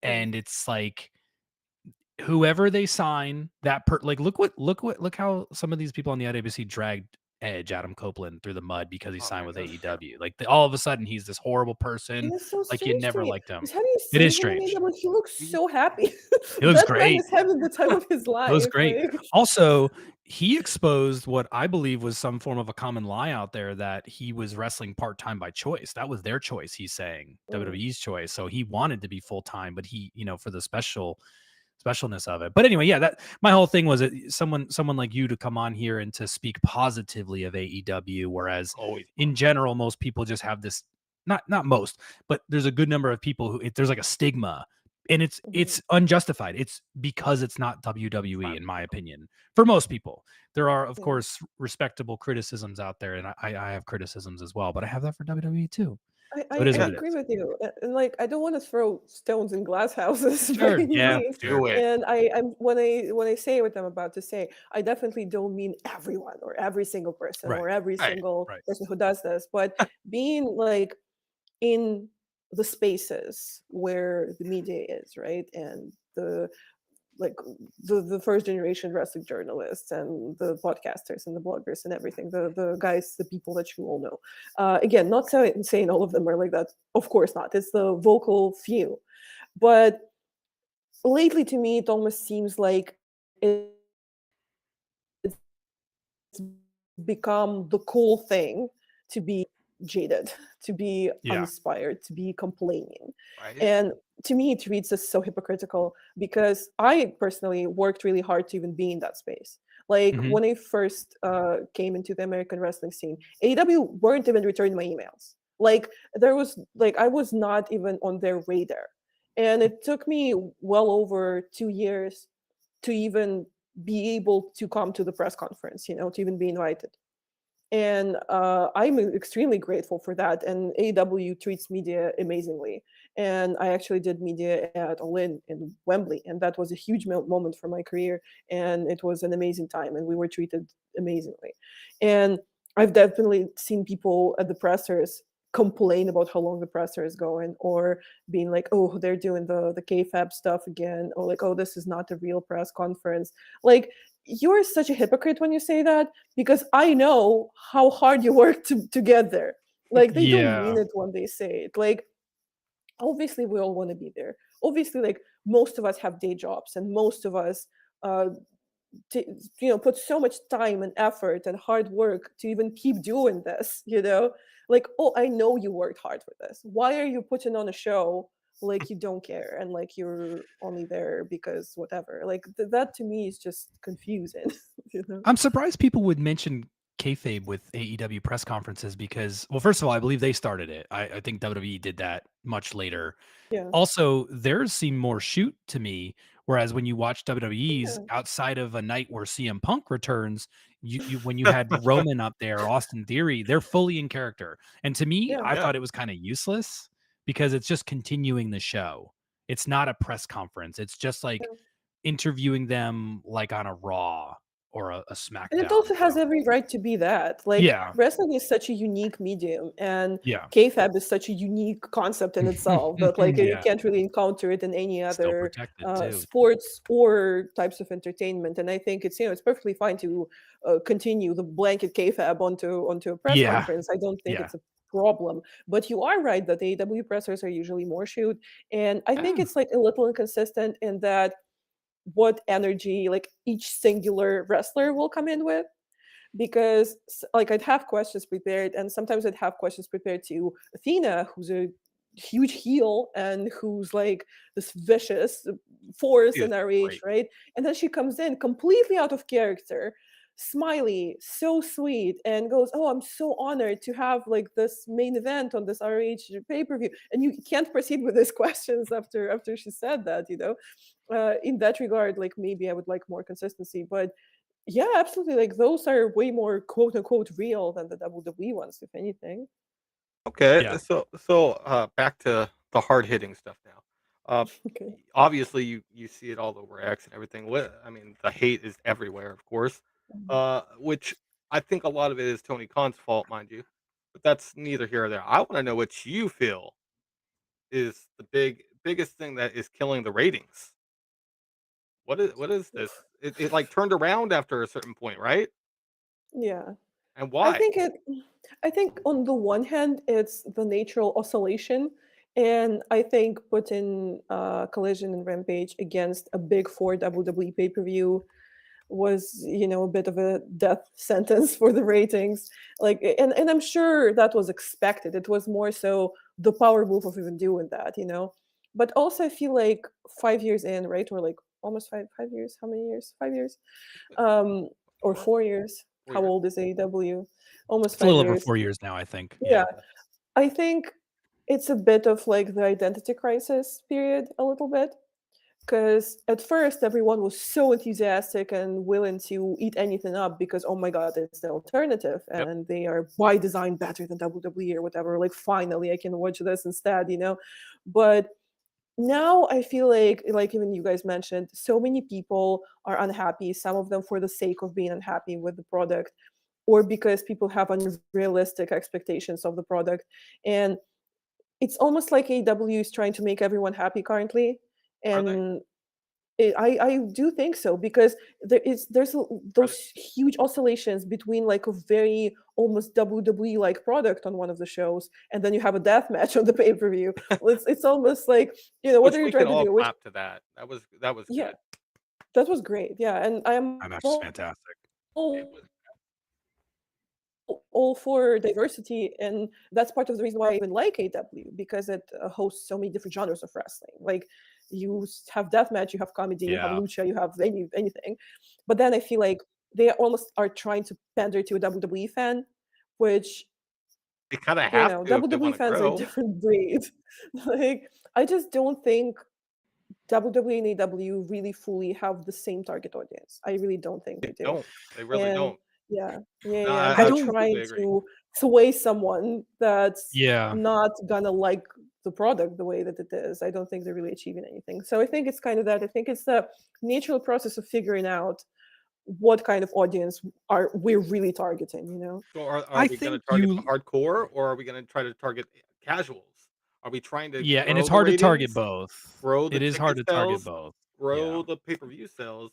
Speaker 3: Mm.
Speaker 2: and it's like whoever they sign that like look how some of these people on the IWC dragged Edge Adam Copeland through the mud because he
Speaker 1: oh
Speaker 2: signed
Speaker 1: man,
Speaker 2: with
Speaker 1: that was terrible.
Speaker 2: AEW. Like all of a sudden he's this horrible
Speaker 3: It
Speaker 2: person.
Speaker 3: is so
Speaker 2: Like you
Speaker 3: strange to
Speaker 2: never
Speaker 3: me.
Speaker 2: liked him.
Speaker 3: Because have you
Speaker 2: It is
Speaker 3: seen him in
Speaker 2: strange.
Speaker 3: AEW? He looks
Speaker 1: He-
Speaker 3: so happy.
Speaker 2: It looks
Speaker 3: That man
Speaker 2: great.
Speaker 3: is having the time of his
Speaker 2: It was
Speaker 3: life.
Speaker 2: great.
Speaker 3: Like,
Speaker 2: Also, he exposed what I believe was some form of a common lie out there that he was wrestling part time by choice. That was their choice, he's saying,
Speaker 3: mm,
Speaker 2: WWE's choice. So he wanted to be full time, but he, for the specialness of it. But anyway, yeah, that my whole thing was someone like you to come on here and to speak positively of AEW, whereas
Speaker 1: always
Speaker 2: in
Speaker 1: positive.
Speaker 2: general, most people just have this not most, but there's a good number of people who there's like a stigma and it's
Speaker 3: Mhm.
Speaker 2: it's unjustified. It's because it's not
Speaker 1: It's
Speaker 2: WWE,
Speaker 1: not
Speaker 2: in my
Speaker 1: real.
Speaker 2: opinion. For most people, there are of
Speaker 3: Yeah.
Speaker 2: course respectable criticisms out there, and I have criticisms as well, but I have that for WWE too.
Speaker 3: I,
Speaker 2: So
Speaker 3: I,
Speaker 2: it is
Speaker 3: I
Speaker 2: what
Speaker 1: Yeah,
Speaker 2: it
Speaker 3: agree
Speaker 2: is.
Speaker 3: with you. And like I don't want to throw stones in glass houses by
Speaker 2: Sure.
Speaker 3: any
Speaker 2: Yeah.
Speaker 3: means.
Speaker 2: Sure.
Speaker 1: do it.
Speaker 3: And I'm when I say what I'm about to say, I definitely don't mean everyone or every single person
Speaker 2: Right.
Speaker 3: or every
Speaker 1: Right.
Speaker 3: single
Speaker 2: Right.
Speaker 3: person who does this, but being like in the spaces where the media is, right? And the like the first generation wrestling journalists and the podcasters and the bloggers and everything, the guys, the people that you all know, again, not saying all of them are like that, of course not, it's the vocal few, but lately to me it almost seems like it's become the cool thing to be jaded, to be
Speaker 2: Yeah.
Speaker 3: uninspired, to be complaining.
Speaker 1: Right.
Speaker 3: And to me, it reads as so hypocritical because I personally worked really hard to even be in that space. Like
Speaker 2: Hmm.
Speaker 3: when I first came into the American wrestling scene, AEW weren't even returning my emails. Like there was like I was not even on their radar, and it took me well over 2 years to even be able to come to the press conference, to even be invited. And I'm extremely grateful for that. And AEW treats media amazingly. And I actually did media at All in Wembley, and that was a huge moment for my career. And it was an amazing time, and we were treated amazingly. And I've definitely seen people at the pressers complain about how long the presser is going, or being like, "Oh, they're doing the KFAB stuff again," or like, "Oh, this is not a real press conference." Like, you're such a hypocrite when you say that, because I know how hard you work to get there. Like they don't
Speaker 2: Yeah.
Speaker 3: mean it when they say it. Like obviously we all want to be there. Obviously, like most of us have day jobs, and most of us uh t- put so much time and effort and hard work to even keep doing this. Like, oh, I know you worked hard for this. Why are you putting on a show like you don't care and like you're only there because whatever? Like that to me is just confusing. you know
Speaker 2: I'm surprised people would mention kayfabe with AEW press conferences because, well, first of all, I believe they started it. I think WWE did that much later.
Speaker 3: yeah
Speaker 2: Also, theirs seem more shoot to me, whereas when you watch WWE's
Speaker 3: yeah
Speaker 2: outside of a night where CM Punk returns, you when you had Roman up there, Austin Theory, they're fully in character. And to me,
Speaker 3: yeah
Speaker 2: I
Speaker 1: Yeah.
Speaker 2: thought it was kind of useless because it's just continuing the show. It's not a press conference. It's just like
Speaker 3: yeah.
Speaker 2: interviewing them like on a Raw or a
Speaker 3: And it
Speaker 2: SmackDown.
Speaker 3: also has every right to be that. Like
Speaker 2: Yeah.
Speaker 3: wrestling is such a unique medium, and
Speaker 2: Yeah.
Speaker 3: kayfabe is such a unique concept in itself that like you
Speaker 2: Yeah.
Speaker 3: can't really encounter it in any
Speaker 2: Still
Speaker 3: other
Speaker 2: protected too.
Speaker 3: sports or types of entertainment. And I think it's perfectly fine to continue the blanket kayfabe onto a press
Speaker 2: Yeah.
Speaker 3: conference. I don't think
Speaker 2: Yeah.
Speaker 3: it's a problem. But you are right that the AW pressers are usually more shoot, and I think
Speaker 2: Yeah.
Speaker 3: it's like a little inconsistent in that what energy like each singular wrestler will come in with, because like I'd have questions prepared, and sometimes I'd have questions prepared to Athena, who's a huge heel and who's like this vicious force
Speaker 1: He is
Speaker 3: in our age,
Speaker 1: great.
Speaker 3: right? And then she comes in completely out of character, smiley, so sweet, and goes, "Oh, I'm so honored to have like this main event on this RH pay-per-view." And you can't proceed with these questions after she said that. In that regard, like maybe I would like more consistency, but yeah, absolutely. Like those are way more quote unquote real than the WWE ones, if anything.
Speaker 1: Okay.
Speaker 2: Yeah.
Speaker 1: So back to the hard hitting stuff now.
Speaker 3: Okay.
Speaker 1: Obviously you see it all over X and everything. What I mean, the hate is everywhere, of course.
Speaker 3: Mhm.
Speaker 1: Which I think a lot of it is Tony Khan's fault, mind you. But that's neither here or there. I want to know what you feel is the biggest thing that is killing the ratings. What is this? It like turned around after a certain point, right?
Speaker 3: Yeah.
Speaker 1: And
Speaker 3: I
Speaker 1: why?
Speaker 3: think it I think on the one hand it's the natural oscillation. And I think putting Collision and Rampage against a big four WWE pay-per-view was a bit of a death sentence for the ratings, like, and I'm sure that was expected. It was more so the power move of even doing that. But also I feel like 5 years in, right, or like almost 5 years, how many years, 5 years, um or
Speaker 1: Four,
Speaker 3: 4 years,
Speaker 1: 4
Speaker 3: how
Speaker 1: years.
Speaker 3: old is AEW? Almost
Speaker 2: It's a
Speaker 3: five
Speaker 2: little over
Speaker 3: years
Speaker 2: 4 years now, I think.
Speaker 3: Yeah,
Speaker 2: Yeah.
Speaker 3: I think it's a bit of like the identity crisis period, a little bit. Because at first everyone was so enthusiastic and willing to eat anything up because, oh my god, it's the alternative
Speaker 1: Yep.
Speaker 3: and they are by design better than WWE or whatever. Like finally I can watch this instead, you know. But now I feel like even you guys mentioned, so many people are unhappy, some of them for the sake of being unhappy with the product, or because people have unrealistic expectations of the product. And it's almost like AW is trying to make everyone happy currently.
Speaker 1: Are they?
Speaker 3: And I do think so because
Speaker 1: Are they?
Speaker 3: those huge oscillations between like a very almost WWE like product on one of the shows, and then you have a death match on the pay per view. It's almost like, what
Speaker 1: Which
Speaker 3: are you
Speaker 1: we can
Speaker 3: trying to
Speaker 1: all
Speaker 3: do? Which
Speaker 1: clap to that. That was
Speaker 3: yeah,
Speaker 1: good.
Speaker 3: that was great. Yeah, and I'm
Speaker 2: That match is
Speaker 3: all
Speaker 2: fantastic.
Speaker 1: It was.
Speaker 3: all for diversity, and that's part of the reason why I even like AW because it hosts so many different genres of wrestling. Like have deathmatch, you have comedy, you have
Speaker 2: Yeah.
Speaker 3: lucha, you have anything. But then I feel like they almost are trying to pander to a WWE fan, which
Speaker 1: They kind of have to if they
Speaker 3: WWE
Speaker 1: want to
Speaker 3: fans are a
Speaker 1: grow.
Speaker 3: different breed. Like I just don't think WWE and AW really fully have the same target audience. I really don't think
Speaker 1: They
Speaker 3: they do.
Speaker 1: don't. They really
Speaker 3: And
Speaker 1: don't.
Speaker 3: yeah, yeah,
Speaker 1: No,
Speaker 3: yeah. And
Speaker 2: I
Speaker 1: I
Speaker 3: they're
Speaker 2: don't
Speaker 1: completely
Speaker 3: trying
Speaker 1: agree.
Speaker 3: to sway someone that's
Speaker 2: yeah.
Speaker 3: not gonna like the product the way that it is. I don't think they're really achieving anything. So I think it's kind of that. I think it's the natural process of figuring out what kind of audience are we're really targeting, you know?
Speaker 1: So are
Speaker 2: I
Speaker 1: we going
Speaker 2: think
Speaker 1: to target the
Speaker 2: you
Speaker 1: hardcore or are we going to try to target casuals? Are we trying to
Speaker 2: yeah, and
Speaker 1: grow
Speaker 2: it's
Speaker 1: the
Speaker 2: hard to target
Speaker 1: ratings,
Speaker 2: both.
Speaker 1: grow the
Speaker 2: It is hard
Speaker 1: ticket
Speaker 2: to target
Speaker 1: sales,
Speaker 2: both. Yeah.
Speaker 1: grow the pay-per-view sales?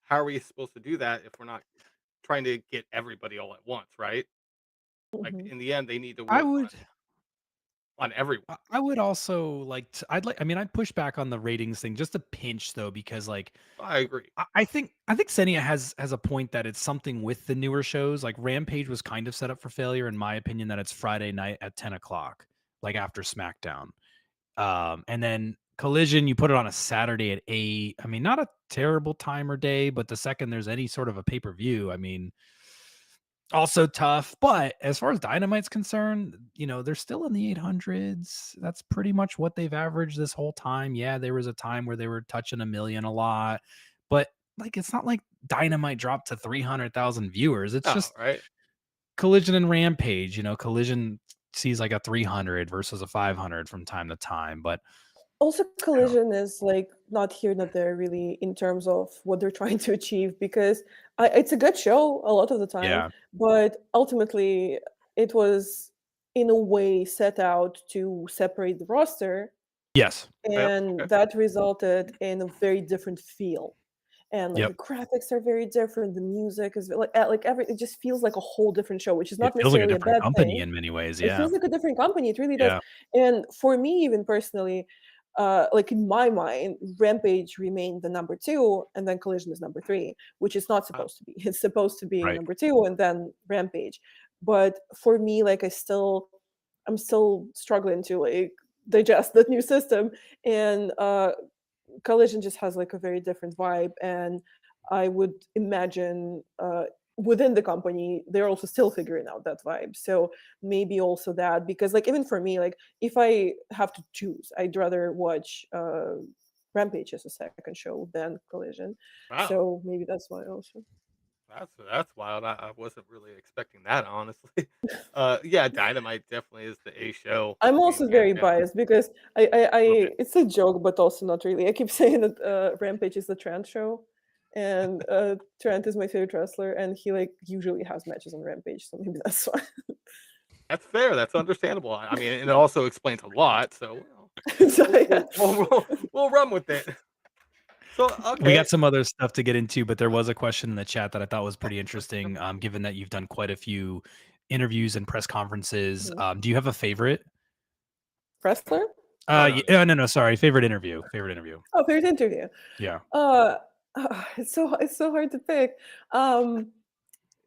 Speaker 1: How are we supposed to do that if we're not trying to get everybody all at once, right? Like
Speaker 3: Mhm.
Speaker 1: in the end they need to
Speaker 2: I
Speaker 1: work
Speaker 2: would
Speaker 1: on everyone.
Speaker 2: I would also like to, I mean I'd push back on the ratings thing just a pinch though because like
Speaker 1: I agree.
Speaker 2: I think Xenia has a point that it's something with the newer shows. Like Rampage was kind of set up for failure, in my opinion, that it's Friday night at 10 o'clock, like after SmackDown. And then Collision, you put it on a Saturday at 8. I mean, not a terrible time or day, but the second there's any sort of a pay-per-view, I mean, also tough. But as far as Dynamite's concerned, they're still in the 800s. That's pretty much what they've averaged this whole time. Yeah, there was a time where they were touching a million a lot, but like it's not like Dynamite dropped to 300,000 viewers. It's
Speaker 1: No,
Speaker 2: just
Speaker 1: right?
Speaker 2: Collision and Rampage. Collision sees like a 300 versus a 500 from time to time, but
Speaker 3: Also,
Speaker 2: I don't.
Speaker 3: Collision is like not here, not there, really, in terms of what they're trying to achieve. Because it's a good show a lot of the time,
Speaker 2: Yeah.
Speaker 3: but ultimately, it was in a way set out to separate the roster,
Speaker 2: Yes.
Speaker 1: Yep.
Speaker 3: and
Speaker 1: Okay.
Speaker 3: that resulted in a very different feel. And like
Speaker 2: Yep.
Speaker 3: the graphics are very different, the music is like every it just feels like a whole different show, which is
Speaker 2: It
Speaker 3: not
Speaker 2: feels like a
Speaker 3: necessarily a
Speaker 2: different
Speaker 3: bad
Speaker 2: company
Speaker 3: thing.
Speaker 2: in many ways.
Speaker 3: It
Speaker 2: Yeah.
Speaker 3: feels like a different company, it really does.
Speaker 2: Yeah.
Speaker 3: And for me, even personally, like in my mind, Rampage remained the number two, and then Collision is number three, which is not
Speaker 1: Wow.
Speaker 3: supposed to be. It's supposed to be
Speaker 2: Right.
Speaker 3: number two and then Rampage. But for me, like I'm still struggling to like digest that new system. And Collision just has like a very different vibe, and I would imagine within the company they're also still figuring out that vibe. So maybe also that, because like even for me, like if I have to choose, I'd rather watch Rampage as a second show than Collision.
Speaker 1: Wow.
Speaker 3: So maybe that's why also.
Speaker 1: That's wild. I wasn't really expecting that, honestly. Yeah, Dynamite definitely is the A show.
Speaker 3: I'm
Speaker 1: I mean,
Speaker 3: also
Speaker 1: hands
Speaker 3: very
Speaker 1: down.
Speaker 3: biased because
Speaker 1: A little bit.
Speaker 3: it's a joke, but also not really. I keep saying that Rampage is the Trent show, and Trent is my favorite wrestler, and he like usually has matches on Rampage, so maybe that's why.
Speaker 1: That's fair. That's understandable. I mean, and it also explains a lot. So
Speaker 3: So,
Speaker 1: we'll
Speaker 3: yeah.
Speaker 1: we'll, we'll, we'll, we'll run with it. So
Speaker 2: We
Speaker 1: okay.
Speaker 2: got some other stuff to get into, but there was a question in the chat that I thought was pretty interesting. Given that you've done quite a few interviews and press conferences,
Speaker 3: Mhm.
Speaker 2: do you have a favorite?
Speaker 3: Wrestler?
Speaker 1: Oh no.
Speaker 2: No, sorry. Favorite interview. Favorite interview.
Speaker 3: Oh, favorite interview.
Speaker 2: Yeah.
Speaker 3: Uh, it's so hard to pick. Um,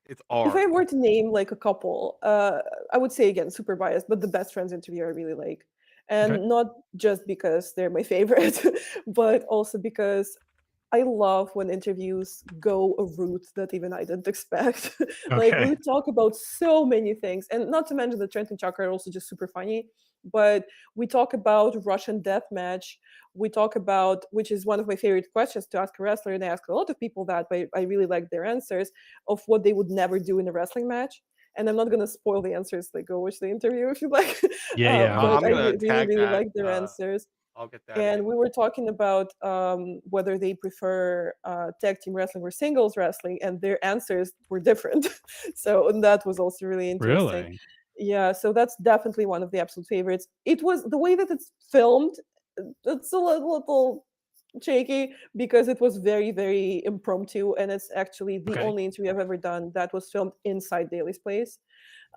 Speaker 1: It's
Speaker 3: if I
Speaker 1: ours.
Speaker 3: were to name like a couple, I would say again super biased, but the best friends interview I really like,
Speaker 2: Okay.
Speaker 3: and not just because they're my favorite, but also because I love when interviews go a route that even I didn't expect. Like we
Speaker 2: Okay.
Speaker 3: would talk about so many things, and not to mention that Trent and Chuck are also just super funny. But we talk about Russian death match. We talk about, which is one of my favorite questions to ask a wrestler, and I ask a lot of people that, but I really like their answers of what they would never do in a wrestling match. And I'm not gonna spoil the answers. Like, go watch the interview if you like.
Speaker 2: Yeah, yeah. I'm
Speaker 3: But
Speaker 1: I'm
Speaker 3: I
Speaker 1: gonna
Speaker 3: really,
Speaker 1: tag
Speaker 3: really
Speaker 1: that.
Speaker 3: like their answers.
Speaker 1: I'll get that
Speaker 3: And
Speaker 1: in.
Speaker 3: we were talking about whether they prefer tag team wrestling or singles wrestling, and their answers were different. So and that was also really interesting.
Speaker 2: really
Speaker 3: Yeah, so that's definitely one of the absolute favorites. It was the way that it's filmed. It's a little shaky because it was very, very impromptu, and it's actually the
Speaker 2: okay.
Speaker 3: only interview I've ever done that was filmed inside Daly's place.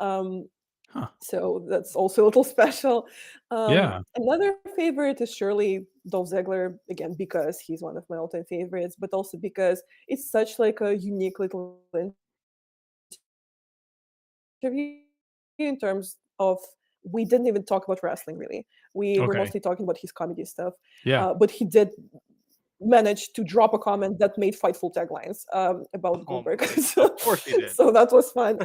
Speaker 3: Um,
Speaker 2: Huh.
Speaker 3: so that's also a little special.
Speaker 2: Yeah.
Speaker 3: Another favorite is surely Dolph Ziggler, again, because he's one of my all-time favorites, but also because it's such like a unique little interview in terms of we didn't even talk about wrestling really. We were
Speaker 2: Okay.
Speaker 3: mostly talking about his comedy stuff.
Speaker 2: Yeah.
Speaker 3: But he did manage to drop a comment that made Fightful taglines about
Speaker 1: Oh
Speaker 3: Goldberg.
Speaker 1: my! Of
Speaker 3: so,
Speaker 1: course he did.
Speaker 3: so that was fun.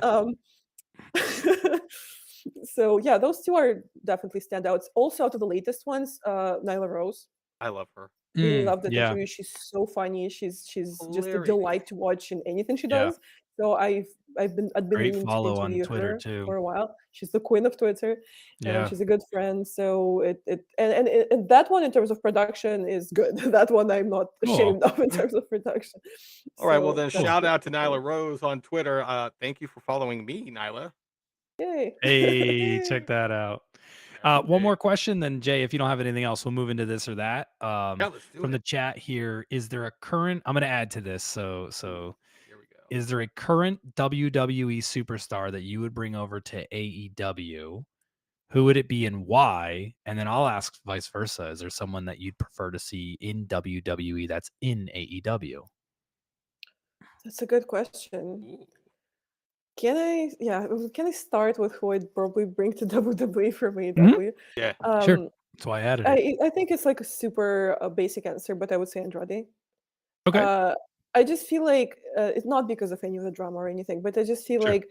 Speaker 3: So yeah, those two are definitely standouts. Also, out of the latest ones, Nyla Rose.
Speaker 1: I love her.
Speaker 3: Really love that
Speaker 2: Yeah.
Speaker 3: interview. She's so funny. She's just a
Speaker 1: Hilarious.
Speaker 3: delight to watch in anything she
Speaker 2: Yeah.
Speaker 3: does. So I've been
Speaker 2: Great
Speaker 3: meaning to
Speaker 2: follow on
Speaker 3: interview
Speaker 2: Twitter
Speaker 3: her
Speaker 2: too.
Speaker 3: for a while. She's the queen of Twitter, and
Speaker 2: Yeah.
Speaker 3: she's a good friend. So and that one in terms of production is good. That one I'm not
Speaker 2: Cool.
Speaker 3: ashamed of in terms of production.
Speaker 1: All right. Well,
Speaker 3: So
Speaker 1: then
Speaker 3: that's
Speaker 2: Cool.
Speaker 1: shout out to
Speaker 3: funny.
Speaker 1: Nyla Rose on Twitter. Thank you for following me, Nyla.
Speaker 3: Yay!
Speaker 2: Hey, check that out. One
Speaker 1: Hey,
Speaker 2: more question, then Jay, if you don't have anything else, we'll move into this or that.
Speaker 1: yeah, let's do
Speaker 2: From the
Speaker 1: it.
Speaker 2: chat here, is there a current? I'm going to add to this.
Speaker 1: Ooh,
Speaker 2: So
Speaker 1: here we go.
Speaker 2: is there a current WWE superstar that you would bring over to AEW? Who would it be and why? And then I'll ask vice versa. Is there someone that you'd prefer to see in WWE that's in AEW?
Speaker 3: That's a good question.
Speaker 1: Ooh,
Speaker 3: Can I start with who I'd probably bring to WWE from
Speaker 2: Mhm.
Speaker 3: AEW?
Speaker 1: yeah.
Speaker 2: Sure.
Speaker 3: Um,
Speaker 2: That's why I added it.
Speaker 3: I think it's like a super basic answer, but I would say Andrade.
Speaker 2: Okay.
Speaker 3: Uh, I just feel like it's not because of any of the drama or anything, but I just feel
Speaker 2: Sure.
Speaker 3: like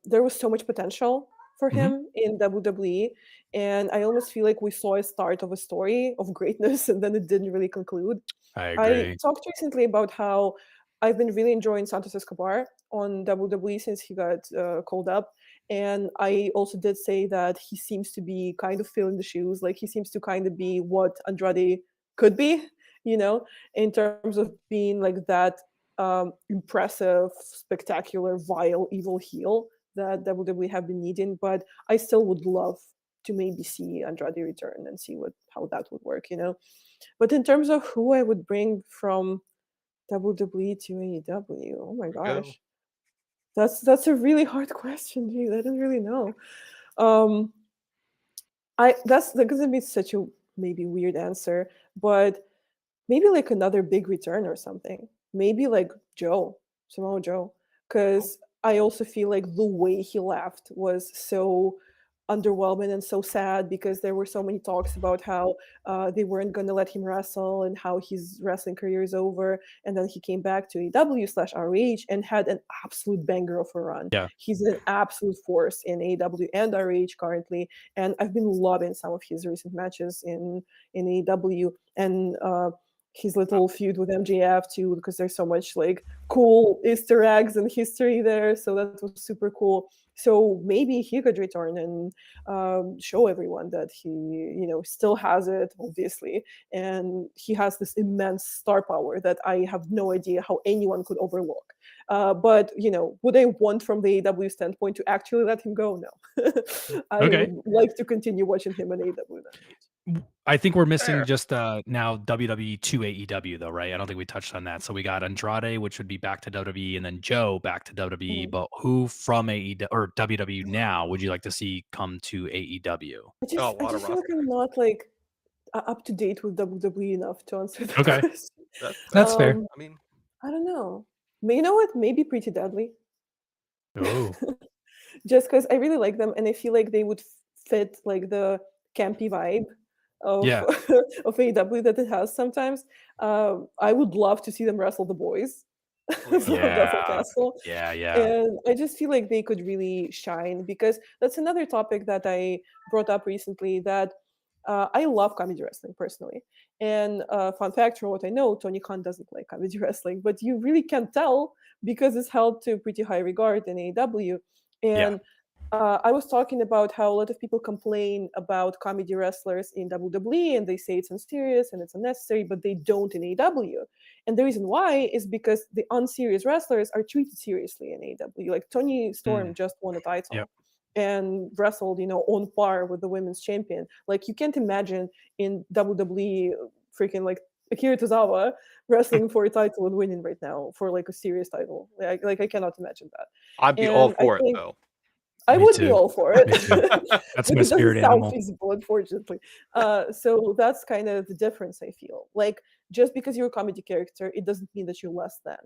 Speaker 3: there was so much potential for
Speaker 2: Hmm.
Speaker 3: him in WWE, and I almost feel like we saw a start of a story of greatness, and then it didn't really conclude.
Speaker 2: I
Speaker 3: I
Speaker 2: agree.
Speaker 3: talked recently about how I've been really enjoying Santos Escobar on WWE since he got called up. And I also did say that he seems to be kind of filling the shoes. Like he seems to kind of be what Andrade could be, you know, in terms of being like that impressive, spectacular, vile, evil heel that WWE have been needing. But I still would love to maybe see Andrade return and see what how that would work, you know. But in terms of who I would bring from WWE to AEW, oh my
Speaker 1: Here we go.
Speaker 3: gosh, that's a really hard question. Geez, I don't really know. Um, I that's gonna be such a maybe weird answer, but maybe like another big return or something. Maybe like Joe, Samoa Joe,
Speaker 1: Oh,
Speaker 3: because I also feel like the way he left was so underwhelming and so sad because there were so many talks about how they weren't going to let him wrestle and how his wrestling career is over. And then he came back to AW/ROH and had an absolute banger of a run.
Speaker 2: Yeah.
Speaker 3: He's an absolute force in AW and ROH currently, and I've been loving some of his recent matches in AW. And his
Speaker 1: wow.
Speaker 3: little feud with MJF too, because there's so much like cool Easter eggs and history there. So that was super cool. So maybe he could return and show everyone that he, you know, still has it, obviously, and he has this immense star power that I have no idea how anyone could overlook. But you know, would I want from the AW standpoint to actually let him go? No, I
Speaker 2: Okay.
Speaker 3: would like to continue watching him in AW.
Speaker 2: I think we're missing
Speaker 1: Fair.
Speaker 2: just now WWE to AEW though, right? I don't think we touched on that. So we got Andrade, which would be back to WWE, and then Joe back to WWE.
Speaker 3: Mhm.
Speaker 2: But who from AEW or WWE now would you like to see come to AEW?
Speaker 1: Oh, a
Speaker 3: I
Speaker 1: lot of
Speaker 3: just feel like
Speaker 1: rosters.
Speaker 3: I'm not like up to date with WWE enough to answer that
Speaker 2: Okay,
Speaker 3: question.
Speaker 2: that's fair.
Speaker 3: Um,
Speaker 1: I mean,
Speaker 3: I don't know. You know what? Maybe Pretty Deadly.
Speaker 2: Oh,
Speaker 3: Just because I really like them and I feel like they would fit like the campy vibe of
Speaker 2: Yeah.
Speaker 3: of AEW that it has sometimes. I would love to see them wrestle the boys
Speaker 1: Oh yeah.
Speaker 3: from Duffel
Speaker 2: Yeah.
Speaker 3: Castle.
Speaker 2: Yeah. Yeah.
Speaker 3: And I just feel like they could really shine, because that's another topic that I brought up recently, that I love comedy wrestling personally. And fun fact, from what I know, Tony Khan doesn't like comedy wrestling, but you really can't tell because it's held to pretty high regard in AEW.
Speaker 2: Yeah.
Speaker 3: And I was talking about how a lot of people complain about comedy wrestlers in WWE, and they say it's unserious and it's unnecessary, but they don't in AEW. And the reason why is because the unserious wrestlers are treated seriously in AEW. Like Tony Storm
Speaker 2: Mm.
Speaker 3: just won a
Speaker 2: Yep.
Speaker 3: title and wrestled, on par with the women's champion. Like you can't imagine in WWE freaking like Akira Tozawa wrestling for a title and winning right now for like a serious title. Like I cannot imagine that.
Speaker 1: I'd be all
Speaker 3: And I
Speaker 1: for it
Speaker 3: think
Speaker 1: though.
Speaker 3: I
Speaker 2: Me
Speaker 3: would be
Speaker 2: too.
Speaker 3: all for it,
Speaker 2: Me too. That's
Speaker 3: but
Speaker 2: my
Speaker 3: it doesn't
Speaker 2: spirit
Speaker 3: sound
Speaker 2: animal.
Speaker 3: feasible, unfortunately. So that's kind of the difference, I feel. Like, just because you're a comedy character, it doesn't mean that you're less than.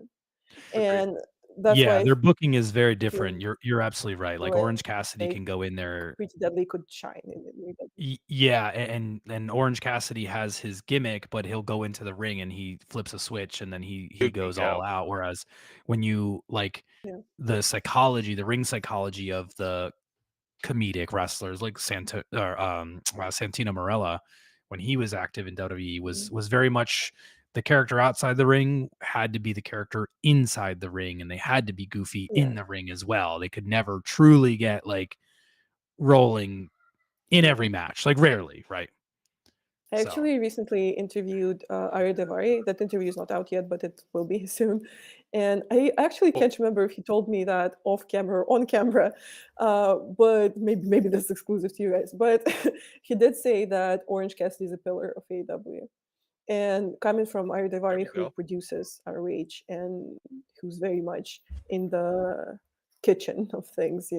Speaker 1: Agreed.
Speaker 3: And that's why
Speaker 2: Yeah,
Speaker 3: I
Speaker 2: their booking is very
Speaker 3: feel
Speaker 2: different. You're absolutely right. Like
Speaker 3: like,
Speaker 2: Orange Cassidy can go in there.
Speaker 3: Pretty Deadly could shine in AEW.
Speaker 2: Yeah, and Orange Cassidy has his gimmick, but he'll go into the ring and he flips a switch and then he
Speaker 1: Dude can
Speaker 2: goes all
Speaker 1: go.
Speaker 2: out. Whereas when you like
Speaker 3: Yeah,
Speaker 2: the psychology, the ring psychology of the comedic wrestlers like Santino Marella, when he was active in WWE,
Speaker 3: mhm,
Speaker 2: was very much the character outside the ring had to be the character inside the ring, and they had to be goofy
Speaker 3: yeah,
Speaker 2: in the ring as well. They could never truly get like rolling in
Speaker 3: yeah.
Speaker 2: every match, like rarely, right?
Speaker 3: I
Speaker 2: So
Speaker 3: actually recently interviewed Arya Devari. That interview is not out yet, but it will be soon. And I actually
Speaker 1: Cool.
Speaker 3: can't remember if he told me that off camera or on camera, but maybe that's exclusive to you guys. But he did say that Orange Cassidy is a pillar of AEW. And coming from Arya
Speaker 1: There
Speaker 3: Devari,
Speaker 1: we
Speaker 3: who
Speaker 1: go.
Speaker 3: produces ROH and who's very much in the kitchen of things,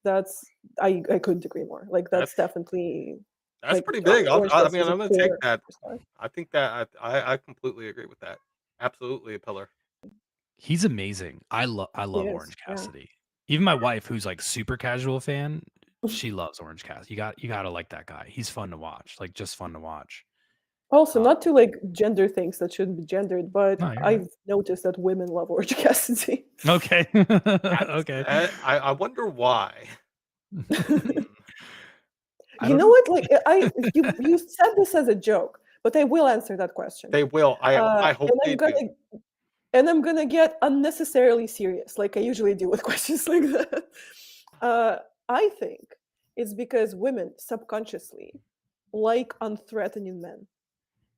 Speaker 3: that's I couldn't agree more. Like
Speaker 1: That's
Speaker 3: that's definitely
Speaker 1: that's
Speaker 3: like
Speaker 1: pretty big.
Speaker 3: Orange
Speaker 1: I mean,
Speaker 3: Cassidy is a
Speaker 1: I'm gonna take
Speaker 3: core
Speaker 1: that.
Speaker 3: superstar.
Speaker 1: I think that I completely agree with that. Absolutely a pillar.
Speaker 2: he's amazing. I
Speaker 3: He
Speaker 2: love
Speaker 3: is,
Speaker 2: Orange
Speaker 3: yeah.
Speaker 2: Cassidy. Even my wife, who's like super casual fan, she loves Orange Cassidy. You gotta like that guy. He's fun to watch. Like just fun to watch.
Speaker 3: Also,
Speaker 2: Uh,
Speaker 3: not to like gender things that shouldn't be gendered, but
Speaker 2: no, you're right.
Speaker 3: I've noticed that women love Orange Cassidy.
Speaker 2: Okay.
Speaker 1: That's
Speaker 2: Okay.
Speaker 1: I wonder why. Hmm.
Speaker 2: I
Speaker 3: You
Speaker 2: don't
Speaker 3: know
Speaker 2: know.
Speaker 3: what? Like you said this as a joke, but I will answer that question.
Speaker 1: They will. I hope
Speaker 3: And
Speaker 1: they do.
Speaker 3: I'm gonna get unnecessarily serious, like I usually do with questions like that. Uh, I think it's because women subconsciously like unthreatening men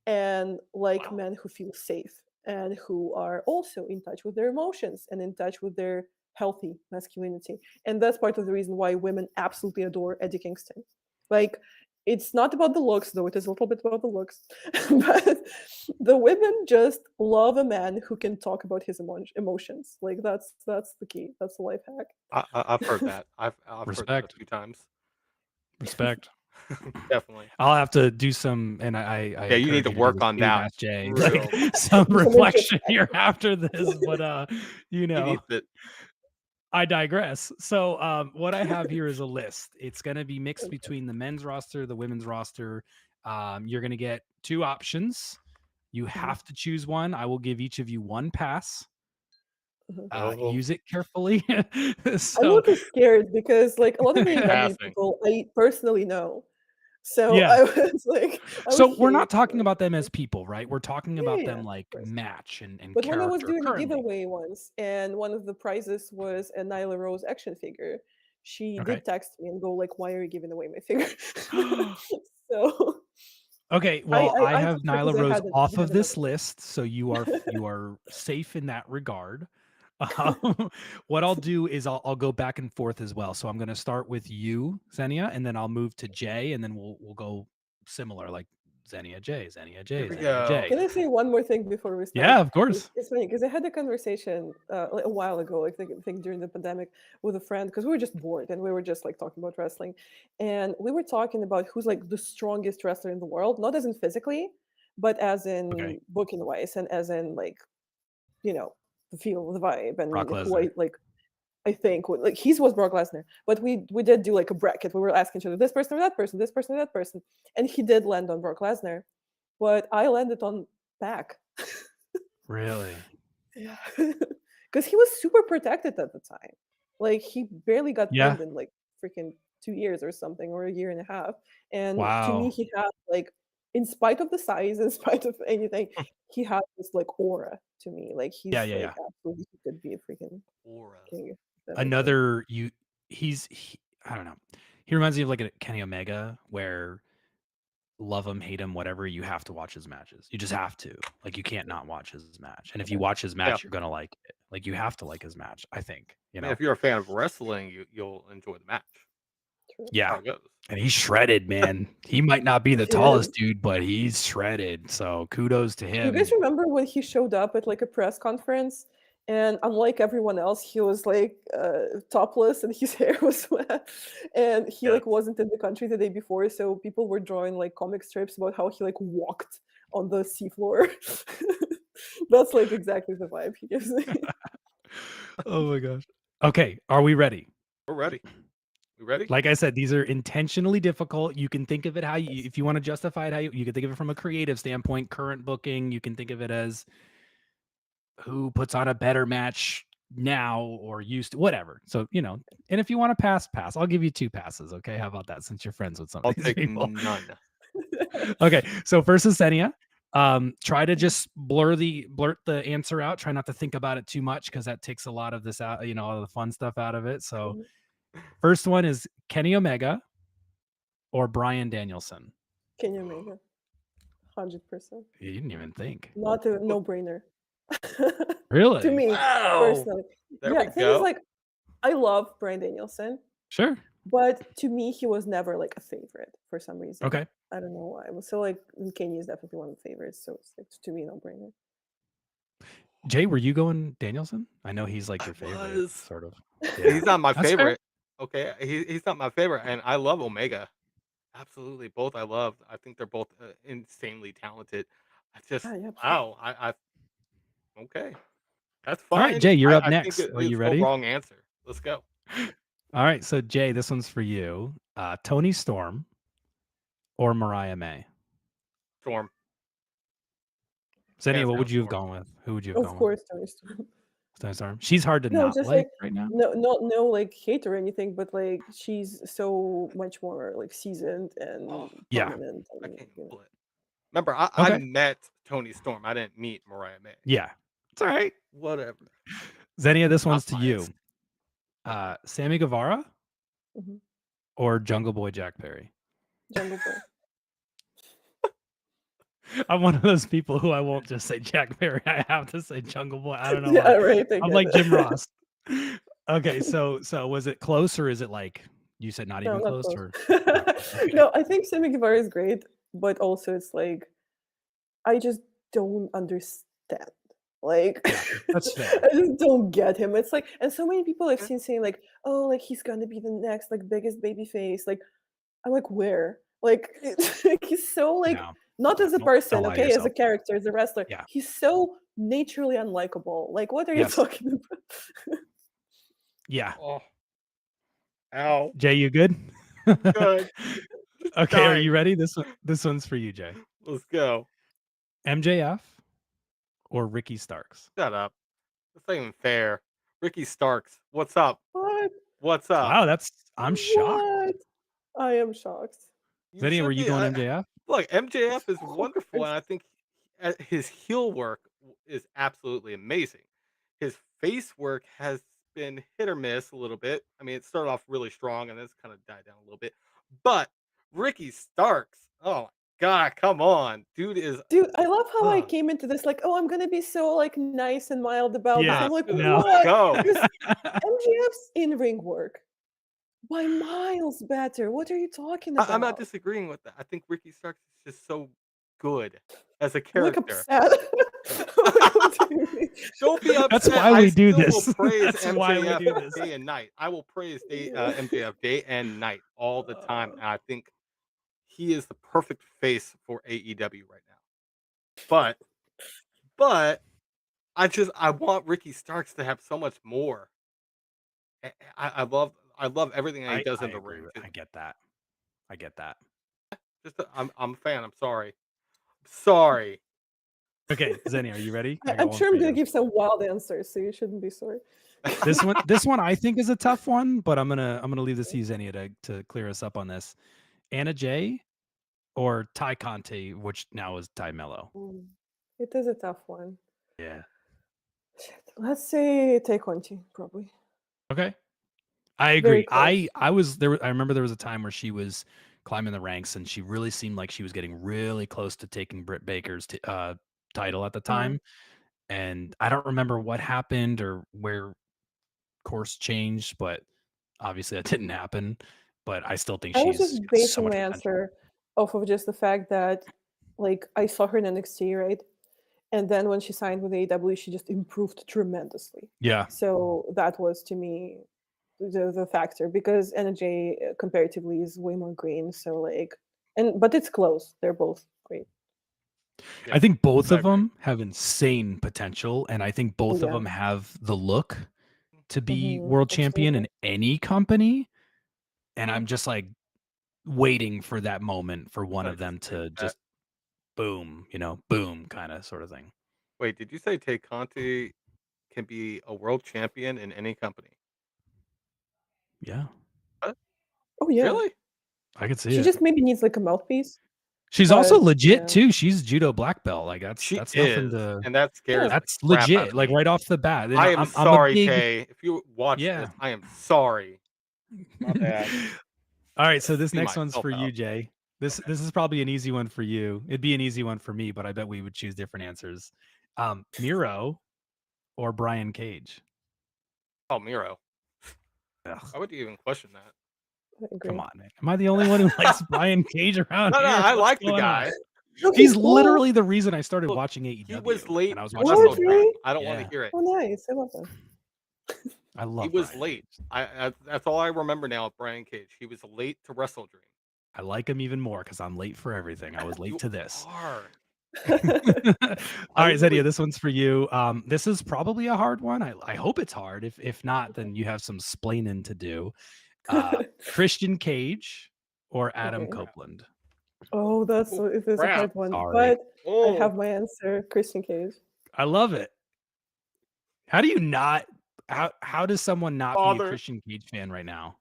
Speaker 3: and like
Speaker 1: Wow.
Speaker 3: men who feel safe and who are also in touch with their emotions and in touch with their healthy masculinity. And that's part of the reason why women absolutely adore Eddie Kingston. Like, it's not about the looks, though it is a little bit about the looks, but the women just love a man who can talk about his emotions. Like that's the key. That's the life
Speaker 1: I've heard
Speaker 3: hack.
Speaker 1: that. I've heard that a
Speaker 2: Respect.
Speaker 1: few times.
Speaker 2: Respect.
Speaker 1: Definitely.
Speaker 2: I'll have to do some, and I
Speaker 1: Yeah, you need
Speaker 2: encourage
Speaker 1: to
Speaker 2: you to do
Speaker 1: work
Speaker 2: this
Speaker 1: on
Speaker 2: too,
Speaker 1: that
Speaker 2: Ask Jay, like
Speaker 1: real.
Speaker 2: some
Speaker 3: Do some
Speaker 2: reflection here
Speaker 3: introspection.
Speaker 2: after this, but you
Speaker 1: He
Speaker 2: know,
Speaker 1: needs it.
Speaker 2: I digress. So what I have here is a list. It's gonna be mixed
Speaker 3: Okay.
Speaker 2: between the men's roster, the women's roster. You're gonna get two options. You
Speaker 3: Mhm,
Speaker 2: have to choose one. I will give each of you one pass.
Speaker 3: mhm.
Speaker 1: Oh,
Speaker 2: Use it carefully.
Speaker 3: I'm a
Speaker 2: So
Speaker 3: little scared because like a lot of the AEW
Speaker 1: passing.
Speaker 3: people I personally know. So
Speaker 2: yeah.
Speaker 3: I was
Speaker 2: So we're not
Speaker 3: curious
Speaker 2: talking
Speaker 3: about
Speaker 2: about them
Speaker 3: this.
Speaker 2: as people, right? We're talking
Speaker 3: Yeah,
Speaker 2: about
Speaker 3: yeah, yeah,
Speaker 2: them
Speaker 3: of
Speaker 2: like
Speaker 3: course.
Speaker 2: match and
Speaker 3: But when I was
Speaker 2: character
Speaker 3: doing a
Speaker 2: currently.
Speaker 3: giveaway once, and one of the prizes was a Nyla Rose action figure, she
Speaker 2: Okay.
Speaker 3: did text me and go like, "Why are you giving away my figure?" So
Speaker 2: Okay,
Speaker 3: I
Speaker 2: well,
Speaker 3: I,
Speaker 2: I
Speaker 3: I
Speaker 2: have
Speaker 3: took her
Speaker 2: Nyla
Speaker 3: because
Speaker 2: Rose off
Speaker 3: I had
Speaker 2: of
Speaker 3: another
Speaker 2: this list, so you are safe in that regard. What I'll do is I'll go back and forth as well. So I'm going to start with you, Xenia, and then I'll move to Jay, and then we'll go similar, like Xenia J, Xenia
Speaker 1: Here
Speaker 2: J,
Speaker 1: we
Speaker 2: Xenia
Speaker 1: go.
Speaker 2: J.
Speaker 3: Can I say one more thing before we
Speaker 2: Yeah,
Speaker 3: start?
Speaker 2: of course.
Speaker 3: It's funny because I had a conversation like a while ago, I think during the pandemic, with a friend because we were just bored and we were just like talking about wrestling, and we were talking about who's like the strongest wrestler in the world, not as in physically, but as
Speaker 2: Okay,
Speaker 3: in booking wise and as in like the feel, the vibe,
Speaker 2: Brock
Speaker 3: and who
Speaker 2: Lesnar.
Speaker 3: I like. I think like his was Brock Lesnar, but we did do like a bracket. We were asking each other this person or that person, this person or that person, and he did land on Brock Lesnar, but I landed on Pac.
Speaker 2: Really?
Speaker 3: Yeah, because he was super protected at the time. Like he barely got
Speaker 2: Yeah.
Speaker 3: pinned in like freaking 2 years or something, or a year and a half. And to me,
Speaker 2: Wow.
Speaker 3: he had like, in spite of the size, in spite of anything, he had this like aura to me. Like
Speaker 2: Yeah,
Speaker 3: he's
Speaker 2: yeah,
Speaker 3: like
Speaker 2: yeah.
Speaker 3: absolutely he could be a freaking
Speaker 1: Aura.
Speaker 3: king. If that makes sense.
Speaker 2: Another you I don't know. He reminds me of like a Kenny Omega where love him, hate him, whatever, you have to watch his matches. You just have to. Like you can't not watch his match. And if you watch his
Speaker 1: Yeah.
Speaker 2: match, you're gonna like it. Like you have to like his match, I think. You
Speaker 1: I mean,
Speaker 2: know?
Speaker 1: if you're a fan of wrestling, you'll enjoy the match.
Speaker 3: True.
Speaker 1: That's
Speaker 2: Yeah.
Speaker 1: how it goes.
Speaker 2: And he's shredded, man. He might not be the
Speaker 3: He is.
Speaker 2: tallest dude, but he's shredded. So kudos to
Speaker 3: Do you guys
Speaker 2: him.
Speaker 3: remember when he showed up at like a press conference? And unlike everyone else, he was like topless and his hair was wet. And he
Speaker 1: Yes.
Speaker 3: like wasn't in the country the day before, so people were drawing like comic strips about how he like walked on the seafloor. That's like exactly the vibe he gives me.
Speaker 2: Oh my gosh. Okay, are we ready?
Speaker 1: We're ready. We ready?
Speaker 2: Like I said, these are intentionally difficult. You can think of it how you, if you want to justify it, how you can think of it from a creative standpoint, current booking. You can think of it as who puts on a better match now or used to, whatever. So, and if you want to pass. I'll give you 2 passes. Okay. How about that? Since you're friends with some
Speaker 1: I'll
Speaker 2: of these
Speaker 1: take
Speaker 2: people.
Speaker 1: none.
Speaker 2: Okay. So first is Xenia. Try to
Speaker 3: Mhm.
Speaker 2: just blurt the answer out. Try not to think about it too much because that takes a lot of this out, all the fun stuff out of it. So first one is Kenny Omega or Brian Danielson.
Speaker 3: Kenny Omega, 100%.
Speaker 2: You didn't even think.
Speaker 3: Not a no-brainer. To
Speaker 2: Really?
Speaker 3: me,
Speaker 1: Wow.
Speaker 3: personally.
Speaker 1: There
Speaker 3: Yeah,
Speaker 1: we
Speaker 3: thing is
Speaker 1: go.
Speaker 3: like I love Brian Danielson.
Speaker 2: Sure.
Speaker 3: But to me, he was never like a favorite for some reason.
Speaker 2: Okay.
Speaker 3: I don't know why. So like Kanye is definitely one of the favorites. So it's like, to me, no brainer.
Speaker 2: Jay, were you going Danielson? I know he's like
Speaker 1: I
Speaker 2: your favorite,
Speaker 1: was.
Speaker 2: sort of.
Speaker 1: He's not my
Speaker 2: That's fair.
Speaker 1: favorite. Okay, he's not my favorite, and I love Omega. Absolutely, both I love. I think they're both insanely talented. I just
Speaker 3: Yeah,
Speaker 1: wow. Okay, that's
Speaker 2: All right,
Speaker 1: fine.
Speaker 2: Jay, you're up
Speaker 1: I think
Speaker 2: next. Are you
Speaker 1: it's no
Speaker 2: ready?
Speaker 1: wrong answer. Let's go.
Speaker 2: All right, so Jay, this one's for you. Tony Storm or Mariah May?
Speaker 1: Storm.
Speaker 2: Xenia,
Speaker 1: Hands
Speaker 2: what
Speaker 1: down,
Speaker 2: would you have
Speaker 1: Storm.
Speaker 2: gone with? Who would you have
Speaker 3: of
Speaker 2: gone with?
Speaker 3: course, Tony Storm.
Speaker 2: Tony Storm. She's hard to
Speaker 3: No,
Speaker 2: not
Speaker 3: just like
Speaker 2: like right now.
Speaker 3: no, like hate or anything, but like she's so much more like seasoned and
Speaker 1: Oh,
Speaker 2: Yeah.
Speaker 3: prominent.
Speaker 1: I
Speaker 3: And,
Speaker 1: can't
Speaker 3: you know.
Speaker 1: split. Remember, I
Speaker 2: Okay.
Speaker 1: met Tony Storm. I didn't meet Mariah May.
Speaker 2: Yeah. It's all right.
Speaker 1: Whatever.
Speaker 2: Xenia, this one's
Speaker 1: Not
Speaker 2: to you.
Speaker 1: biased.
Speaker 2: Sammy Guevara
Speaker 3: Mhm.
Speaker 2: or Jungle Boy Jack Perry?
Speaker 3: Jungle Boy.
Speaker 2: I'm one of those people who I won't just say Jack Perry. I have to say Jungle Boy. I don't know
Speaker 3: Yeah,
Speaker 2: why.
Speaker 3: right. I
Speaker 2: I'm
Speaker 3: get
Speaker 2: like
Speaker 3: it.
Speaker 2: Jim Ross. Okay, so was it close or is it like you said not
Speaker 3: No,
Speaker 2: even
Speaker 3: not
Speaker 2: close
Speaker 3: close.
Speaker 2: or okay.
Speaker 3: No, I think Sammy Guevara is great, but also it's like I just don't understand. Like
Speaker 2: Yeah, that's fair.
Speaker 3: I just don't get him. It's like, and so many people I've
Speaker 1: Yeah.
Speaker 3: seen saying like, "Oh, like he's gonna be the next like biggest baby face." Like, I'm like, where? Like, like he's so like
Speaker 2: No.
Speaker 3: not as a
Speaker 2: Don't
Speaker 3: person,
Speaker 2: lie to
Speaker 3: okay, as a
Speaker 2: yourself.
Speaker 3: character, as a wrestler.
Speaker 2: Yeah.
Speaker 3: He's so naturally unlikable. Like, what are you
Speaker 2: Yes.
Speaker 3: talking about?
Speaker 2: Yeah.
Speaker 1: Oh, ow.
Speaker 2: Jay, you good?
Speaker 1: Good.
Speaker 2: Okay, are you
Speaker 1: Dying.
Speaker 2: ready? This one's for you, Jay.
Speaker 1: Let's go.
Speaker 2: MJF or Ricky Starks?
Speaker 1: Shut up. That's not even fair. Ricky Starks. What's up?
Speaker 3: What?
Speaker 1: What's up?
Speaker 2: Wow, I'm shocked.
Speaker 3: What? I am shocked.
Speaker 1: You
Speaker 2: Xenia, were
Speaker 1: should
Speaker 2: you
Speaker 1: be.
Speaker 2: going MJF?
Speaker 1: Look, MJF is
Speaker 3: Of
Speaker 1: wonderful, and
Speaker 3: course.
Speaker 1: I think his heel work is absolutely amazing. His face work has been hit or miss a little bit. I mean, it started off really strong, and then it's kind of died down a little bit. But Ricky Starks, oh my god, come on, dude is.
Speaker 3: Dude, I love how I
Speaker 1: Uh,
Speaker 3: came into this like, "Oh, I'm gonna be so, like, nice and mild about this."
Speaker 2: Yeah.
Speaker 3: I'm like,
Speaker 2: No.
Speaker 3: "What?"
Speaker 1: go.
Speaker 3: Because MJF's in-ring work by miles better. What are you talking
Speaker 1: I'm not
Speaker 3: about?
Speaker 1: disagreeing with that. I think Ricky Starks is just so good as a
Speaker 3: I'm, like,
Speaker 1: character.
Speaker 3: upset. I'm like, "What do you mean?"
Speaker 1: Don't be
Speaker 2: That's
Speaker 1: upset.
Speaker 2: why
Speaker 1: I
Speaker 2: we do
Speaker 1: still will
Speaker 2: this.
Speaker 1: praise
Speaker 2: That's why we
Speaker 1: MJF
Speaker 2: do this.
Speaker 1: day and night. I will praise
Speaker 3: Yeah.
Speaker 1: MJF day and night all the time,
Speaker 3: Uh,
Speaker 1: and I think he is the perfect face for AEW right now. But I want Ricky Starks to have so much more. I love everything that he does
Speaker 2: I
Speaker 1: in the
Speaker 2: agree
Speaker 1: ring.
Speaker 2: with I get that. I get that.
Speaker 1: I'm a fan. I'm sorry. Sorry.
Speaker 2: Okay, Zenny, are you ready? I got
Speaker 3: I'm
Speaker 2: one
Speaker 3: sure
Speaker 2: for
Speaker 3: I'm gonna
Speaker 2: you.
Speaker 3: give some wild answers, so you shouldn't be sorry.
Speaker 2: This one I think is a tough one, but I'm gonna leave this to you, Xenia, to clear us up on this. Anna Jay or Ty Conte, which now is Ty Mello.
Speaker 3: Mm. It is a tough one.
Speaker 2: Yeah.
Speaker 3: Shit. Let's say take Conti, probably.
Speaker 2: Okay. I
Speaker 3: Very
Speaker 2: agree.
Speaker 3: close.
Speaker 2: I was there. I remember there was a time where she was climbing the ranks, and she really seemed like she was getting really close to taking Britt Baker's title at the
Speaker 3: Uh,
Speaker 2: time. And I don't remember what happened or where course changed, but obviously that didn't happen. But I still think
Speaker 3: I was
Speaker 2: she's
Speaker 3: just
Speaker 2: got so
Speaker 3: basing
Speaker 2: much
Speaker 3: my
Speaker 2: potential.
Speaker 3: answer off of just the fact that, like, I saw her in NXT, right? And then when she signed with AEW, she just improved tremendously.
Speaker 2: Yeah,
Speaker 3: So that was to me the factor because NJ comparatively is way more green. So like, and but it's close. They're both great.
Speaker 2: I
Speaker 1: Yeah,
Speaker 2: think both
Speaker 1: I
Speaker 2: of
Speaker 1: agree.
Speaker 2: them have insane potential, and I think
Speaker 3: Oh
Speaker 2: both of
Speaker 3: yeah.
Speaker 2: them have the look to be world champion
Speaker 3: Absolutely.
Speaker 2: in any company. And
Speaker 1: Hmm.
Speaker 2: I'm just like waiting for that moment for one
Speaker 1: I
Speaker 2: of them
Speaker 1: disagree
Speaker 2: to
Speaker 1: with that.
Speaker 2: just boom, boom, kind of sort of thing.
Speaker 1: Wait, did you say Tay Conti can be a world champion in any company?
Speaker 2: Yeah,
Speaker 1: What?
Speaker 3: Oh yeah.
Speaker 1: Really?
Speaker 2: I could see
Speaker 3: She
Speaker 2: it.
Speaker 3: just maybe needs like a mouthpiece,
Speaker 2: She's also
Speaker 3: but
Speaker 2: legit
Speaker 3: yeah,
Speaker 2: too. She's judo black belt. Like
Speaker 1: She
Speaker 2: that's nothing
Speaker 1: is,
Speaker 2: to.
Speaker 1: and that
Speaker 3: yeah.
Speaker 1: scares the
Speaker 2: That's
Speaker 1: crap out
Speaker 2: legit.
Speaker 1: of
Speaker 2: Like
Speaker 1: me.
Speaker 2: right off the bat. And
Speaker 1: I am
Speaker 2: I'm a
Speaker 1: sorry,
Speaker 2: big
Speaker 1: Tay. If you watch
Speaker 2: yeah.
Speaker 1: this, I am sorry. My bad.
Speaker 2: All right, so this
Speaker 1: See
Speaker 2: next one's
Speaker 1: myself
Speaker 2: for you,
Speaker 1: out.
Speaker 2: Jay. This
Speaker 1: Okay.
Speaker 2: this is probably an easy one for you. It'd be an easy one for me, but I bet we would choose different answers. Miro or Brian Cage?
Speaker 1: Oh, Miro.
Speaker 2: Ugh,
Speaker 1: Why would you even question that?
Speaker 3: I
Speaker 2: come
Speaker 3: agree.
Speaker 2: on, man. Am I the only one who likes Brian Cage around
Speaker 1: No,
Speaker 2: here?
Speaker 1: I
Speaker 2: What's
Speaker 1: like the
Speaker 2: going on?
Speaker 1: guy.
Speaker 3: No, he's
Speaker 2: He's
Speaker 3: cool.
Speaker 2: literally the reason I started
Speaker 1: Look,
Speaker 2: watching
Speaker 1: he was
Speaker 2: AEW,
Speaker 1: late
Speaker 2: and I was
Speaker 1: to
Speaker 2: watching
Speaker 3: What
Speaker 2: him
Speaker 1: WrestleDream.
Speaker 3: really?
Speaker 2: run.
Speaker 1: I don't want to
Speaker 2: Yeah,
Speaker 1: hear it.
Speaker 3: Oh, nice. I love that.
Speaker 2: I
Speaker 1: He
Speaker 2: love
Speaker 1: was
Speaker 2: Brian
Speaker 1: late.
Speaker 2: Cage.
Speaker 1: That's all I remember now of Brian Cage. He was late to WrestleDream.
Speaker 2: I like him even more because I'm late for everything. I was late
Speaker 1: You
Speaker 2: to this.
Speaker 1: are.
Speaker 2: All
Speaker 1: I
Speaker 2: right, Zedia,
Speaker 1: literally
Speaker 2: this one's for you. This is probably a hard one. I hope it's hard. If not, then you have some splaining to do. Christian Cage or Adam
Speaker 3: Okay.
Speaker 1: crap.
Speaker 2: Copeland?
Speaker 3: Oh,
Speaker 1: Oh
Speaker 3: it is a
Speaker 1: crap.
Speaker 3: hard one,
Speaker 2: Sorry.
Speaker 3: but I
Speaker 1: Oh
Speaker 3: have my answer. Christian Cage.
Speaker 2: I love it. How do you not how does someone not be a
Speaker 1: father.
Speaker 2: Christian Cage fan right now?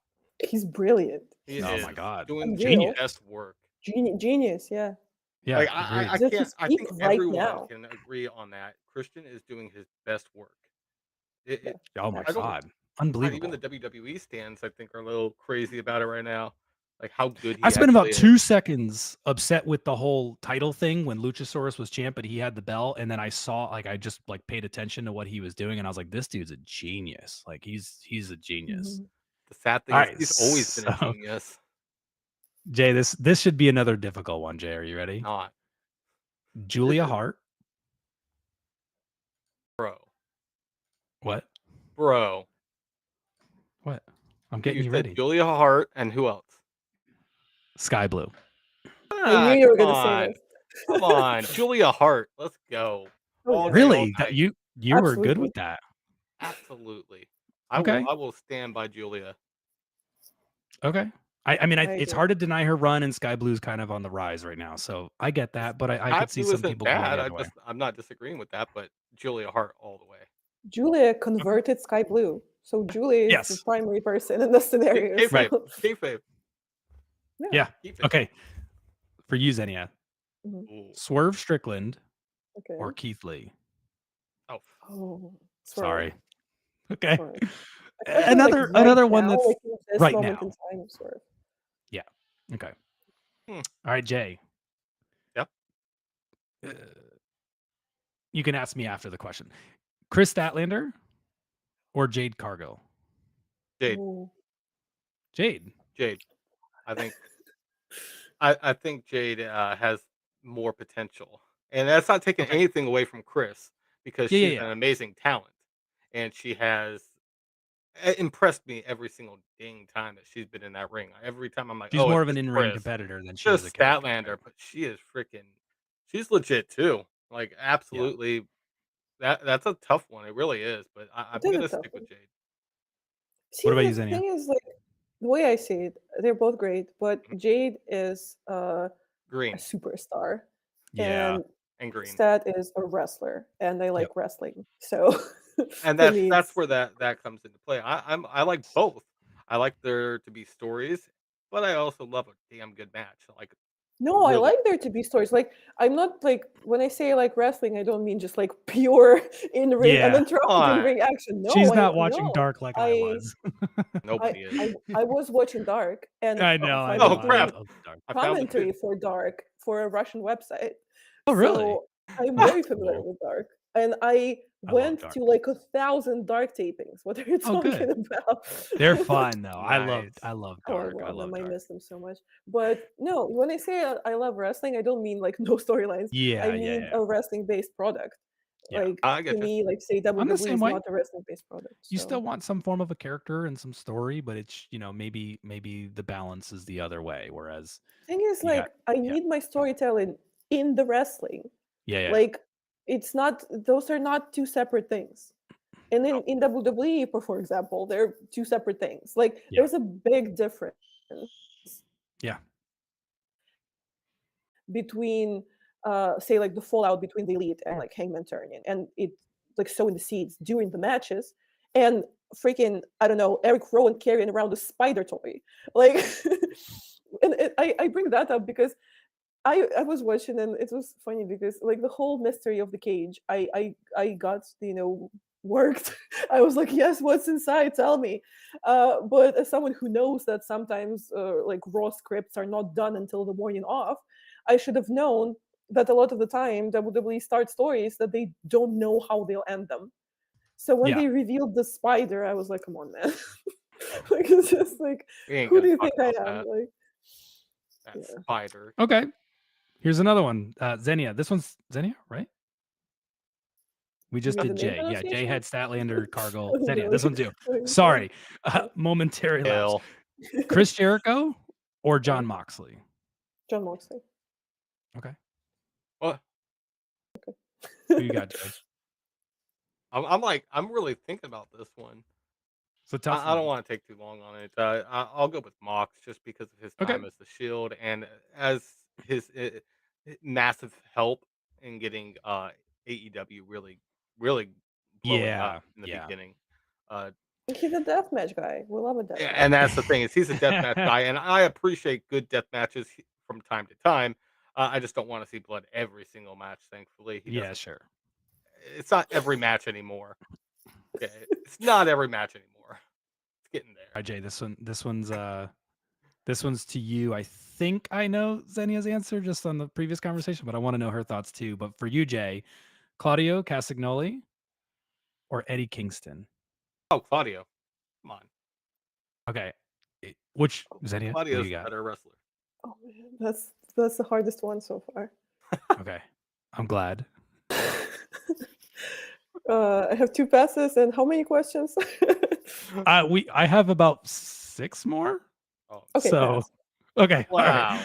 Speaker 3: He's brilliant.
Speaker 1: He
Speaker 2: Oh
Speaker 3: He's
Speaker 2: my
Speaker 1: is
Speaker 2: god.
Speaker 1: doing his
Speaker 3: unreal.
Speaker 2: Genius.
Speaker 1: best work.
Speaker 3: Genius. Yeah.
Speaker 2: Yeah,
Speaker 1: Like
Speaker 2: agreed.
Speaker 1: I
Speaker 3: He's at
Speaker 1: can't.
Speaker 3: his
Speaker 1: I
Speaker 3: peak
Speaker 1: think
Speaker 3: right
Speaker 1: everyone
Speaker 3: now.
Speaker 1: can agree on that. Christian is doing his best work.
Speaker 3: Yeah.
Speaker 2: Oh my
Speaker 1: I don't.
Speaker 2: god.
Speaker 1: God, even the
Speaker 2: Unbelievable.
Speaker 1: WWE stands, I think, are a little crazy about it right now. Like how good
Speaker 2: I
Speaker 1: he
Speaker 2: spent
Speaker 1: actually
Speaker 2: about
Speaker 1: is.
Speaker 2: 2 seconds upset with the whole title thing when Luchasaurus was champ, but he had the belt, and then I saw I just, paid attention to what he was doing, and I was like, "This dude's a genius." Like, he's a genius.
Speaker 3: Mhm.
Speaker 1: The sad thing is
Speaker 2: Alright,
Speaker 1: he's always been a
Speaker 2: so,
Speaker 1: genius.
Speaker 2: Jay, this should be another difficult one, Jay, are you ready?
Speaker 1: Not this
Speaker 2: Julia
Speaker 1: is
Speaker 2: Hart.
Speaker 1: bro,
Speaker 2: What?
Speaker 1: bro.
Speaker 2: What? I'm
Speaker 1: Okay,
Speaker 2: getting
Speaker 1: you
Speaker 2: you
Speaker 1: said
Speaker 2: ready.
Speaker 1: Julia Hart and who else?
Speaker 2: Sky Blue.
Speaker 3: I knew
Speaker 1: Ah,
Speaker 3: you were gonna say this.
Speaker 1: come on, Julia Hart. Let's go
Speaker 3: Oh
Speaker 1: all
Speaker 3: yeah,
Speaker 1: day, all
Speaker 2: Really? That
Speaker 1: night.
Speaker 2: you were good
Speaker 3: absolutely.
Speaker 2: with that.
Speaker 1: Absolutely.
Speaker 2: Okay.
Speaker 1: I will stand by Julia.
Speaker 2: Okay. I mean,
Speaker 3: I
Speaker 2: it's
Speaker 3: agree.
Speaker 2: hard to deny her run, and Sky Blue's kind of on the rise right now, so I get that, but I
Speaker 1: Sky
Speaker 2: could see
Speaker 1: Blue
Speaker 2: some
Speaker 1: isn't
Speaker 2: people going
Speaker 1: bad.
Speaker 2: the other way.
Speaker 1: I'm not disagreeing with that, but Julia Hart all the way.
Speaker 3: Julia
Speaker 2: Okay.
Speaker 3: converted Sky Blue, so Julia is the
Speaker 2: Yes.
Speaker 3: primary person in the scenario.
Speaker 2: Right.
Speaker 1: Kayfabe,
Speaker 3: So
Speaker 1: kayfabe,
Speaker 3: yeah.
Speaker 2: Yeah.
Speaker 1: keep it.
Speaker 2: Okay. For you, Xenia,
Speaker 3: Mhm.
Speaker 1: Ooh,
Speaker 2: Swerve Strickland or
Speaker 3: Okay.
Speaker 2: Keith Lee?
Speaker 1: oh,
Speaker 3: Oh, Swerve.
Speaker 2: Sorry. Okay.
Speaker 3: Swerf. Especially like
Speaker 2: Another
Speaker 3: right
Speaker 2: another one
Speaker 3: now,
Speaker 2: that's
Speaker 3: like in this
Speaker 2: right
Speaker 3: moment in
Speaker 2: now.
Speaker 3: time, Swerve.
Speaker 2: Yeah. Okay.
Speaker 1: hmm,
Speaker 2: All right, Jay.
Speaker 1: yeah,
Speaker 2: Uh, you can ask me after the question. Chris Statlander or Jade Cargill?
Speaker 1: Jade,
Speaker 3: Oh,
Speaker 2: Jade.
Speaker 1: Jade. I think I think Jade has more potential, and that's not taking
Speaker 2: Okay.
Speaker 1: anything away from Chris because
Speaker 2: Yeah, yeah,
Speaker 1: she's
Speaker 2: yeah.
Speaker 1: an amazing talent, and she has impressed me every single dang time that she's been in that ring. Every time I'm like,
Speaker 2: She's
Speaker 1: oh,
Speaker 2: more
Speaker 1: it's
Speaker 2: of an
Speaker 1: just
Speaker 2: in-ring
Speaker 1: Chris,
Speaker 2: competitor than she is a
Speaker 1: just
Speaker 2: character, right?
Speaker 1: Statlander, but she is freaking, she's legit too. Like
Speaker 2: Yeah.
Speaker 1: absolutely, that's a tough one. It really is, but
Speaker 3: it
Speaker 1: I'm
Speaker 3: is a
Speaker 1: gonna
Speaker 3: tough
Speaker 1: stick
Speaker 3: one.
Speaker 1: with Jade.
Speaker 2: What
Speaker 3: See,
Speaker 2: about you,
Speaker 3: the
Speaker 2: Xenia?
Speaker 3: thing is, like, the way I see it, they're both great, but
Speaker 1: Mhm.
Speaker 3: Jade is a
Speaker 1: Green
Speaker 3: superstar,
Speaker 2: Yeah.
Speaker 3: and
Speaker 1: and green.
Speaker 3: Stat is a wrestler, and I
Speaker 2: Yep.
Speaker 3: like wrestling. So
Speaker 1: And
Speaker 3: for me,
Speaker 1: that's
Speaker 3: it's
Speaker 1: where that comes into play. I like both. I like there to be stories, but I also love a damn good match. Like a
Speaker 3: no, I
Speaker 1: really
Speaker 3: like there to be stories. Like, I'm not like when I say like wrestling, I don't mean just like pure in ring,
Speaker 2: Yeah.
Speaker 3: uninterrupted in
Speaker 1: fine.
Speaker 3: ring action.
Speaker 2: She's
Speaker 3: No,
Speaker 2: not watching
Speaker 3: no.
Speaker 2: Dark like I
Speaker 3: I
Speaker 2: was.
Speaker 3: I
Speaker 1: Nobody is.
Speaker 3: I I was watching Dark, and
Speaker 2: I know, I
Speaker 3: I
Speaker 2: know.
Speaker 3: was
Speaker 1: Oh
Speaker 2: I
Speaker 3: doing
Speaker 1: crap!
Speaker 2: love Dark.
Speaker 1: I found the
Speaker 3: commentary for Dark for a Russian website.
Speaker 2: Oh, really?
Speaker 3: So I'm
Speaker 2: Oh,
Speaker 3: very
Speaker 2: that's
Speaker 3: familiar
Speaker 2: cool.
Speaker 3: with Dark. And I
Speaker 2: I love
Speaker 3: went
Speaker 2: Dark.
Speaker 3: to like 1,000 Dark tapings. What are you
Speaker 2: Oh, good.
Speaker 3: talking about?
Speaker 2: They're fun though.
Speaker 1: nice.
Speaker 2: I love
Speaker 3: Oh, I
Speaker 2: Dark. I
Speaker 3: love
Speaker 2: love
Speaker 3: them. I
Speaker 2: Dark.
Speaker 3: miss them so much. But no, when I say I love wrestling, I don't mean like no storylines. I
Speaker 2: Yeah, yeah,
Speaker 3: mean
Speaker 2: yeah.
Speaker 3: a wrestling based product.
Speaker 2: Yeah.
Speaker 3: Like
Speaker 1: I
Speaker 3: to
Speaker 1: get you.
Speaker 3: me, like say
Speaker 2: I'm the
Speaker 3: WWE
Speaker 2: same
Speaker 3: is
Speaker 2: way.
Speaker 3: not a wrestling based product.
Speaker 2: You still
Speaker 3: So
Speaker 2: want some form of a character and some story, but it's, maybe the balance is the other way. Whereas
Speaker 3: thing is
Speaker 2: you got,
Speaker 3: like I
Speaker 2: yeah,
Speaker 3: need my storytelling in the wrestling.
Speaker 2: yeah, yeah,
Speaker 3: Like it's not those are not two separate things. And
Speaker 1: No.
Speaker 3: in WWE, for example, they're two separate things. Like
Speaker 2: yeah,
Speaker 3: there's a big difference
Speaker 2: yeah,
Speaker 3: between say like the fallout between the elite and like Hangman turning and it like sowing the seeds during the matches and freaking I don't know Eric Rowan carrying around a spider toy like and I bring that up because I was watching and it was funny because like the whole mystery of the cage I got worked. I was like, yes, what's inside, tell me. But as someone who knows that sometimes like raw scripts are not done until the morning off, I should have known that a lot of the time WWE start stories that they don't know how they'll end them. So when
Speaker 2: yeah.
Speaker 3: they revealed the spider, I was like, come on, man. Like it's just like,
Speaker 1: We ain't
Speaker 3: who do
Speaker 1: gonna
Speaker 3: you
Speaker 1: talk
Speaker 3: think I
Speaker 1: about
Speaker 3: am?
Speaker 1: that.
Speaker 3: Like,
Speaker 1: That
Speaker 3: yeah.
Speaker 1: spider.
Speaker 2: Okay. Here's another one. Xenia. This one's Xenia, right? We
Speaker 3: You
Speaker 2: just
Speaker 3: mean the
Speaker 2: did
Speaker 3: name
Speaker 2: Jay. Yeah, Jay
Speaker 3: pronunciation?
Speaker 2: had Statlander, Cargill,
Speaker 3: Oh,
Speaker 2: Xenia.
Speaker 3: no.
Speaker 2: This one's you.
Speaker 3: Oh,
Speaker 2: Sorry.
Speaker 3: yeah.
Speaker 2: Momentary lapse.
Speaker 1: Ill.
Speaker 2: Chris Jericho or
Speaker 3: Okay.
Speaker 2: John Moxley?
Speaker 3: John Moxley.
Speaker 2: Okay.
Speaker 1: What?
Speaker 2: Who you got, Jay?
Speaker 1: I'm really thinking about this one.
Speaker 2: It's a tough
Speaker 1: I don't
Speaker 2: one.
Speaker 1: want to take too long on it. I'll go with Mox just because of his
Speaker 2: Okay.
Speaker 1: time as the Shield and as his massive help in getting AEW really blowing up
Speaker 2: Yeah.
Speaker 1: in the
Speaker 2: Yeah.
Speaker 1: beginning. Uh,
Speaker 3: He's a deathmatch guy. We love a
Speaker 1: and
Speaker 3: deathmatch.
Speaker 1: that's the thing is he's a deathmatch guy, and I appreciate good death matches from time to time. I just don't want to see blood every single match. Thankfully, he
Speaker 2: Yeah,
Speaker 1: doesn't.
Speaker 2: sure.
Speaker 1: It's not every match anymore. Okay, it's not every match anymore. It's getting
Speaker 2: All
Speaker 1: there.
Speaker 2: right, Jay, this one's to you. I think I know Xenia's answer just on the previous conversation, but I want to know her thoughts too. But for you, Jay, Claudio Castagnoli or Eddie Kingston?
Speaker 1: Oh, Claudio, come on.
Speaker 2: Okay. Which Xenia? What do
Speaker 1: Claudio's
Speaker 2: you
Speaker 1: the
Speaker 2: got?
Speaker 1: better wrestler.
Speaker 3: Oh man, that's the hardest one so far.
Speaker 2: Okay. I'm glad.
Speaker 3: I have two passes and how many questions?
Speaker 2: I have about 6 more.
Speaker 1: Oh,
Speaker 3: Okay,
Speaker 2: So,
Speaker 3: pass.
Speaker 2: okay. All right.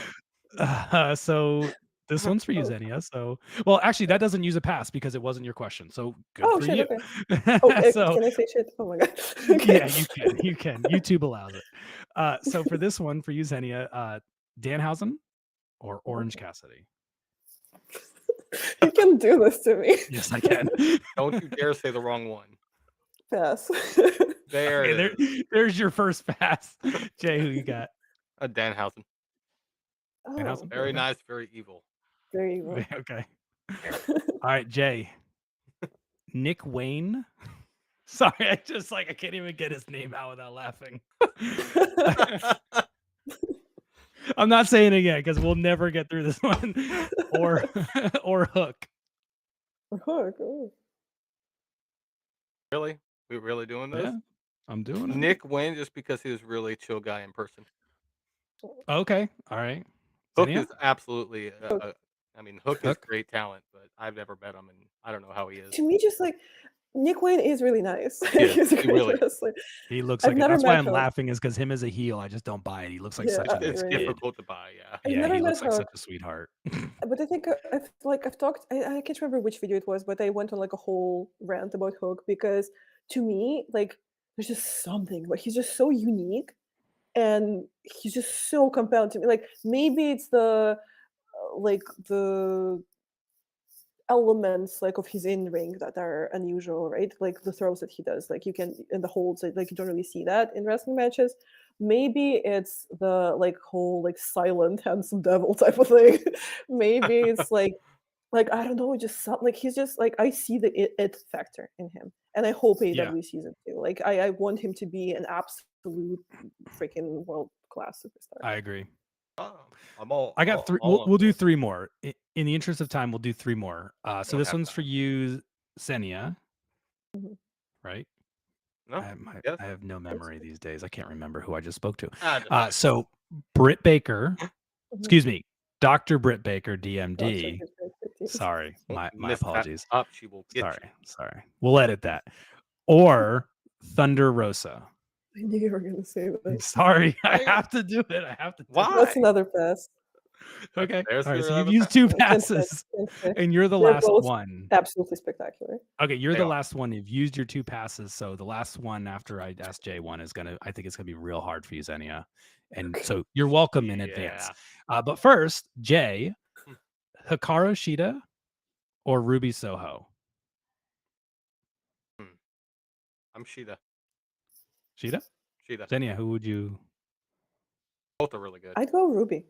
Speaker 1: wow.
Speaker 2: So this one's for you,
Speaker 3: Oh,
Speaker 2: Xenia. So, well, actually, that doesn't use a pass because it wasn't your question. So good
Speaker 3: oh
Speaker 2: for
Speaker 3: shit.
Speaker 2: you.
Speaker 3: Okay. Oh,
Speaker 2: So
Speaker 3: can I say shit? Oh my god. Okay.
Speaker 2: yeah, you can. You can. YouTube allows it. So for this one, for you, Xenia, Danhausen or Orange Cassidy?
Speaker 3: You can do this to me.
Speaker 2: Yes, I can.
Speaker 1: Don't you dare say the wrong one.
Speaker 3: Pass.
Speaker 1: There
Speaker 2: Okay,
Speaker 1: it is.
Speaker 2: there's your first pass. Jay, who you got?
Speaker 1: Danhausen.
Speaker 3: Oh,
Speaker 2: Danhausen?
Speaker 1: Very
Speaker 2: Okay.
Speaker 1: nice, very evil.
Speaker 3: there you go.
Speaker 2: Okay. All right, Jay. Nick Wayne. Sorry, I can't even get his name out without laughing. I'm not saying it again because we'll never get through this one. Or or Hook.
Speaker 3: Hook. Oh.
Speaker 1: Really? We really doing this?
Speaker 2: Yeah, I'm doing it.
Speaker 1: Nick Wayne just because he was really a chill guy in person.
Speaker 2: Okay. All right.
Speaker 1: Hook
Speaker 2: Xenia?
Speaker 1: is absolutely
Speaker 3: Hook.
Speaker 1: I mean, Hook is
Speaker 2: Hook?
Speaker 1: great talent, but I've never met him and I don't know how he is.
Speaker 3: To me, just like Nick Wayne is really nice.
Speaker 1: He is.
Speaker 3: He's a
Speaker 1: He
Speaker 3: great
Speaker 1: really is.
Speaker 3: wrestler.
Speaker 2: He looks
Speaker 3: I've
Speaker 2: like it.
Speaker 3: never
Speaker 2: That's why
Speaker 3: met
Speaker 2: I'm
Speaker 3: Hook.
Speaker 2: laughing is because him as a heel, I just don't buy it. He looks like
Speaker 3: Yeah,
Speaker 2: such an
Speaker 1: It's
Speaker 3: right.
Speaker 2: kid.
Speaker 1: difficult to buy, yeah.
Speaker 3: I've
Speaker 2: Yeah,
Speaker 3: never
Speaker 2: he
Speaker 3: met
Speaker 2: looks like
Speaker 3: Hook.
Speaker 2: such a sweetheart.
Speaker 3: But I think I've talked. I can't remember which video it was, but I went on like a whole rant about Hook because to me, like there's just something, but he's just so unique, and he's just so compelling to me. Like maybe it's the elements like of his in ring that are unusual, right? Like the throws that he does, like you can and the holds, like you don't really see that in wrestling matches. Maybe it's the like whole like silent handsome devil type of thing. Maybe it's like I don't know, just like he's just like I see the it factor in him, and I hope
Speaker 2: Yeah,
Speaker 3: AEW sees it too. Like I want him to be an absolute freaking world class superstar.
Speaker 2: I agree.
Speaker 1: Oh, I'm all,
Speaker 2: I got
Speaker 1: all,
Speaker 2: three.
Speaker 1: all on
Speaker 2: We'll do
Speaker 1: board.
Speaker 2: 3 more. In the interest of time, we'll do 3 more.
Speaker 1: We
Speaker 2: So
Speaker 1: don't
Speaker 2: this
Speaker 1: have
Speaker 2: one's for
Speaker 1: time.
Speaker 2: you, Xenia,
Speaker 3: Mhm.
Speaker 2: right?
Speaker 1: No, yes,
Speaker 2: I have no memory these days. I can't remember who I just spoke to.
Speaker 1: just fine.
Speaker 2: So Britt Baker,
Speaker 3: Mhm.
Speaker 2: excuse me, Dr. Britt Baker,
Speaker 3: Gotcha.
Speaker 2: DMD. Sorry,
Speaker 1: Don't
Speaker 2: my
Speaker 1: mess that
Speaker 2: apologies.
Speaker 1: up. She will get
Speaker 2: Sorry,
Speaker 1: you.
Speaker 2: sorry. We'll edit that. Or Thunder Rosa.
Speaker 3: I knew you were gonna say
Speaker 2: I'm
Speaker 3: that.
Speaker 2: sorry, I
Speaker 1: Right?
Speaker 2: have to do it. I have to do
Speaker 1: Why?
Speaker 3: That's another pass.
Speaker 2: it. Okay.
Speaker 1: There's
Speaker 2: All right.
Speaker 1: your
Speaker 2: So you've
Speaker 1: other
Speaker 2: used
Speaker 1: pass.
Speaker 2: 2
Speaker 3: Can't say,
Speaker 2: passes,
Speaker 3: can't say.
Speaker 2: and you're the
Speaker 3: They're
Speaker 2: last
Speaker 3: both
Speaker 2: one.
Speaker 3: absolutely spectacular.
Speaker 2: Okay, you're
Speaker 1: They
Speaker 2: the
Speaker 1: are.
Speaker 2: last one. You've used your 2 passes, so the last one after I asked J1 is gonna. I think it's gonna be real hard for you, Xenia, and so you're welcome in advance.
Speaker 1: Yeah.
Speaker 2: But first, Jay,
Speaker 1: Hmm.
Speaker 2: Hikaru Shida or Ruby Soho?
Speaker 1: I'm Sheeta.
Speaker 2: Shida?
Speaker 1: Sheeta.
Speaker 2: Xenia, who would you?
Speaker 1: Both are really good.
Speaker 3: I'd go Ruby.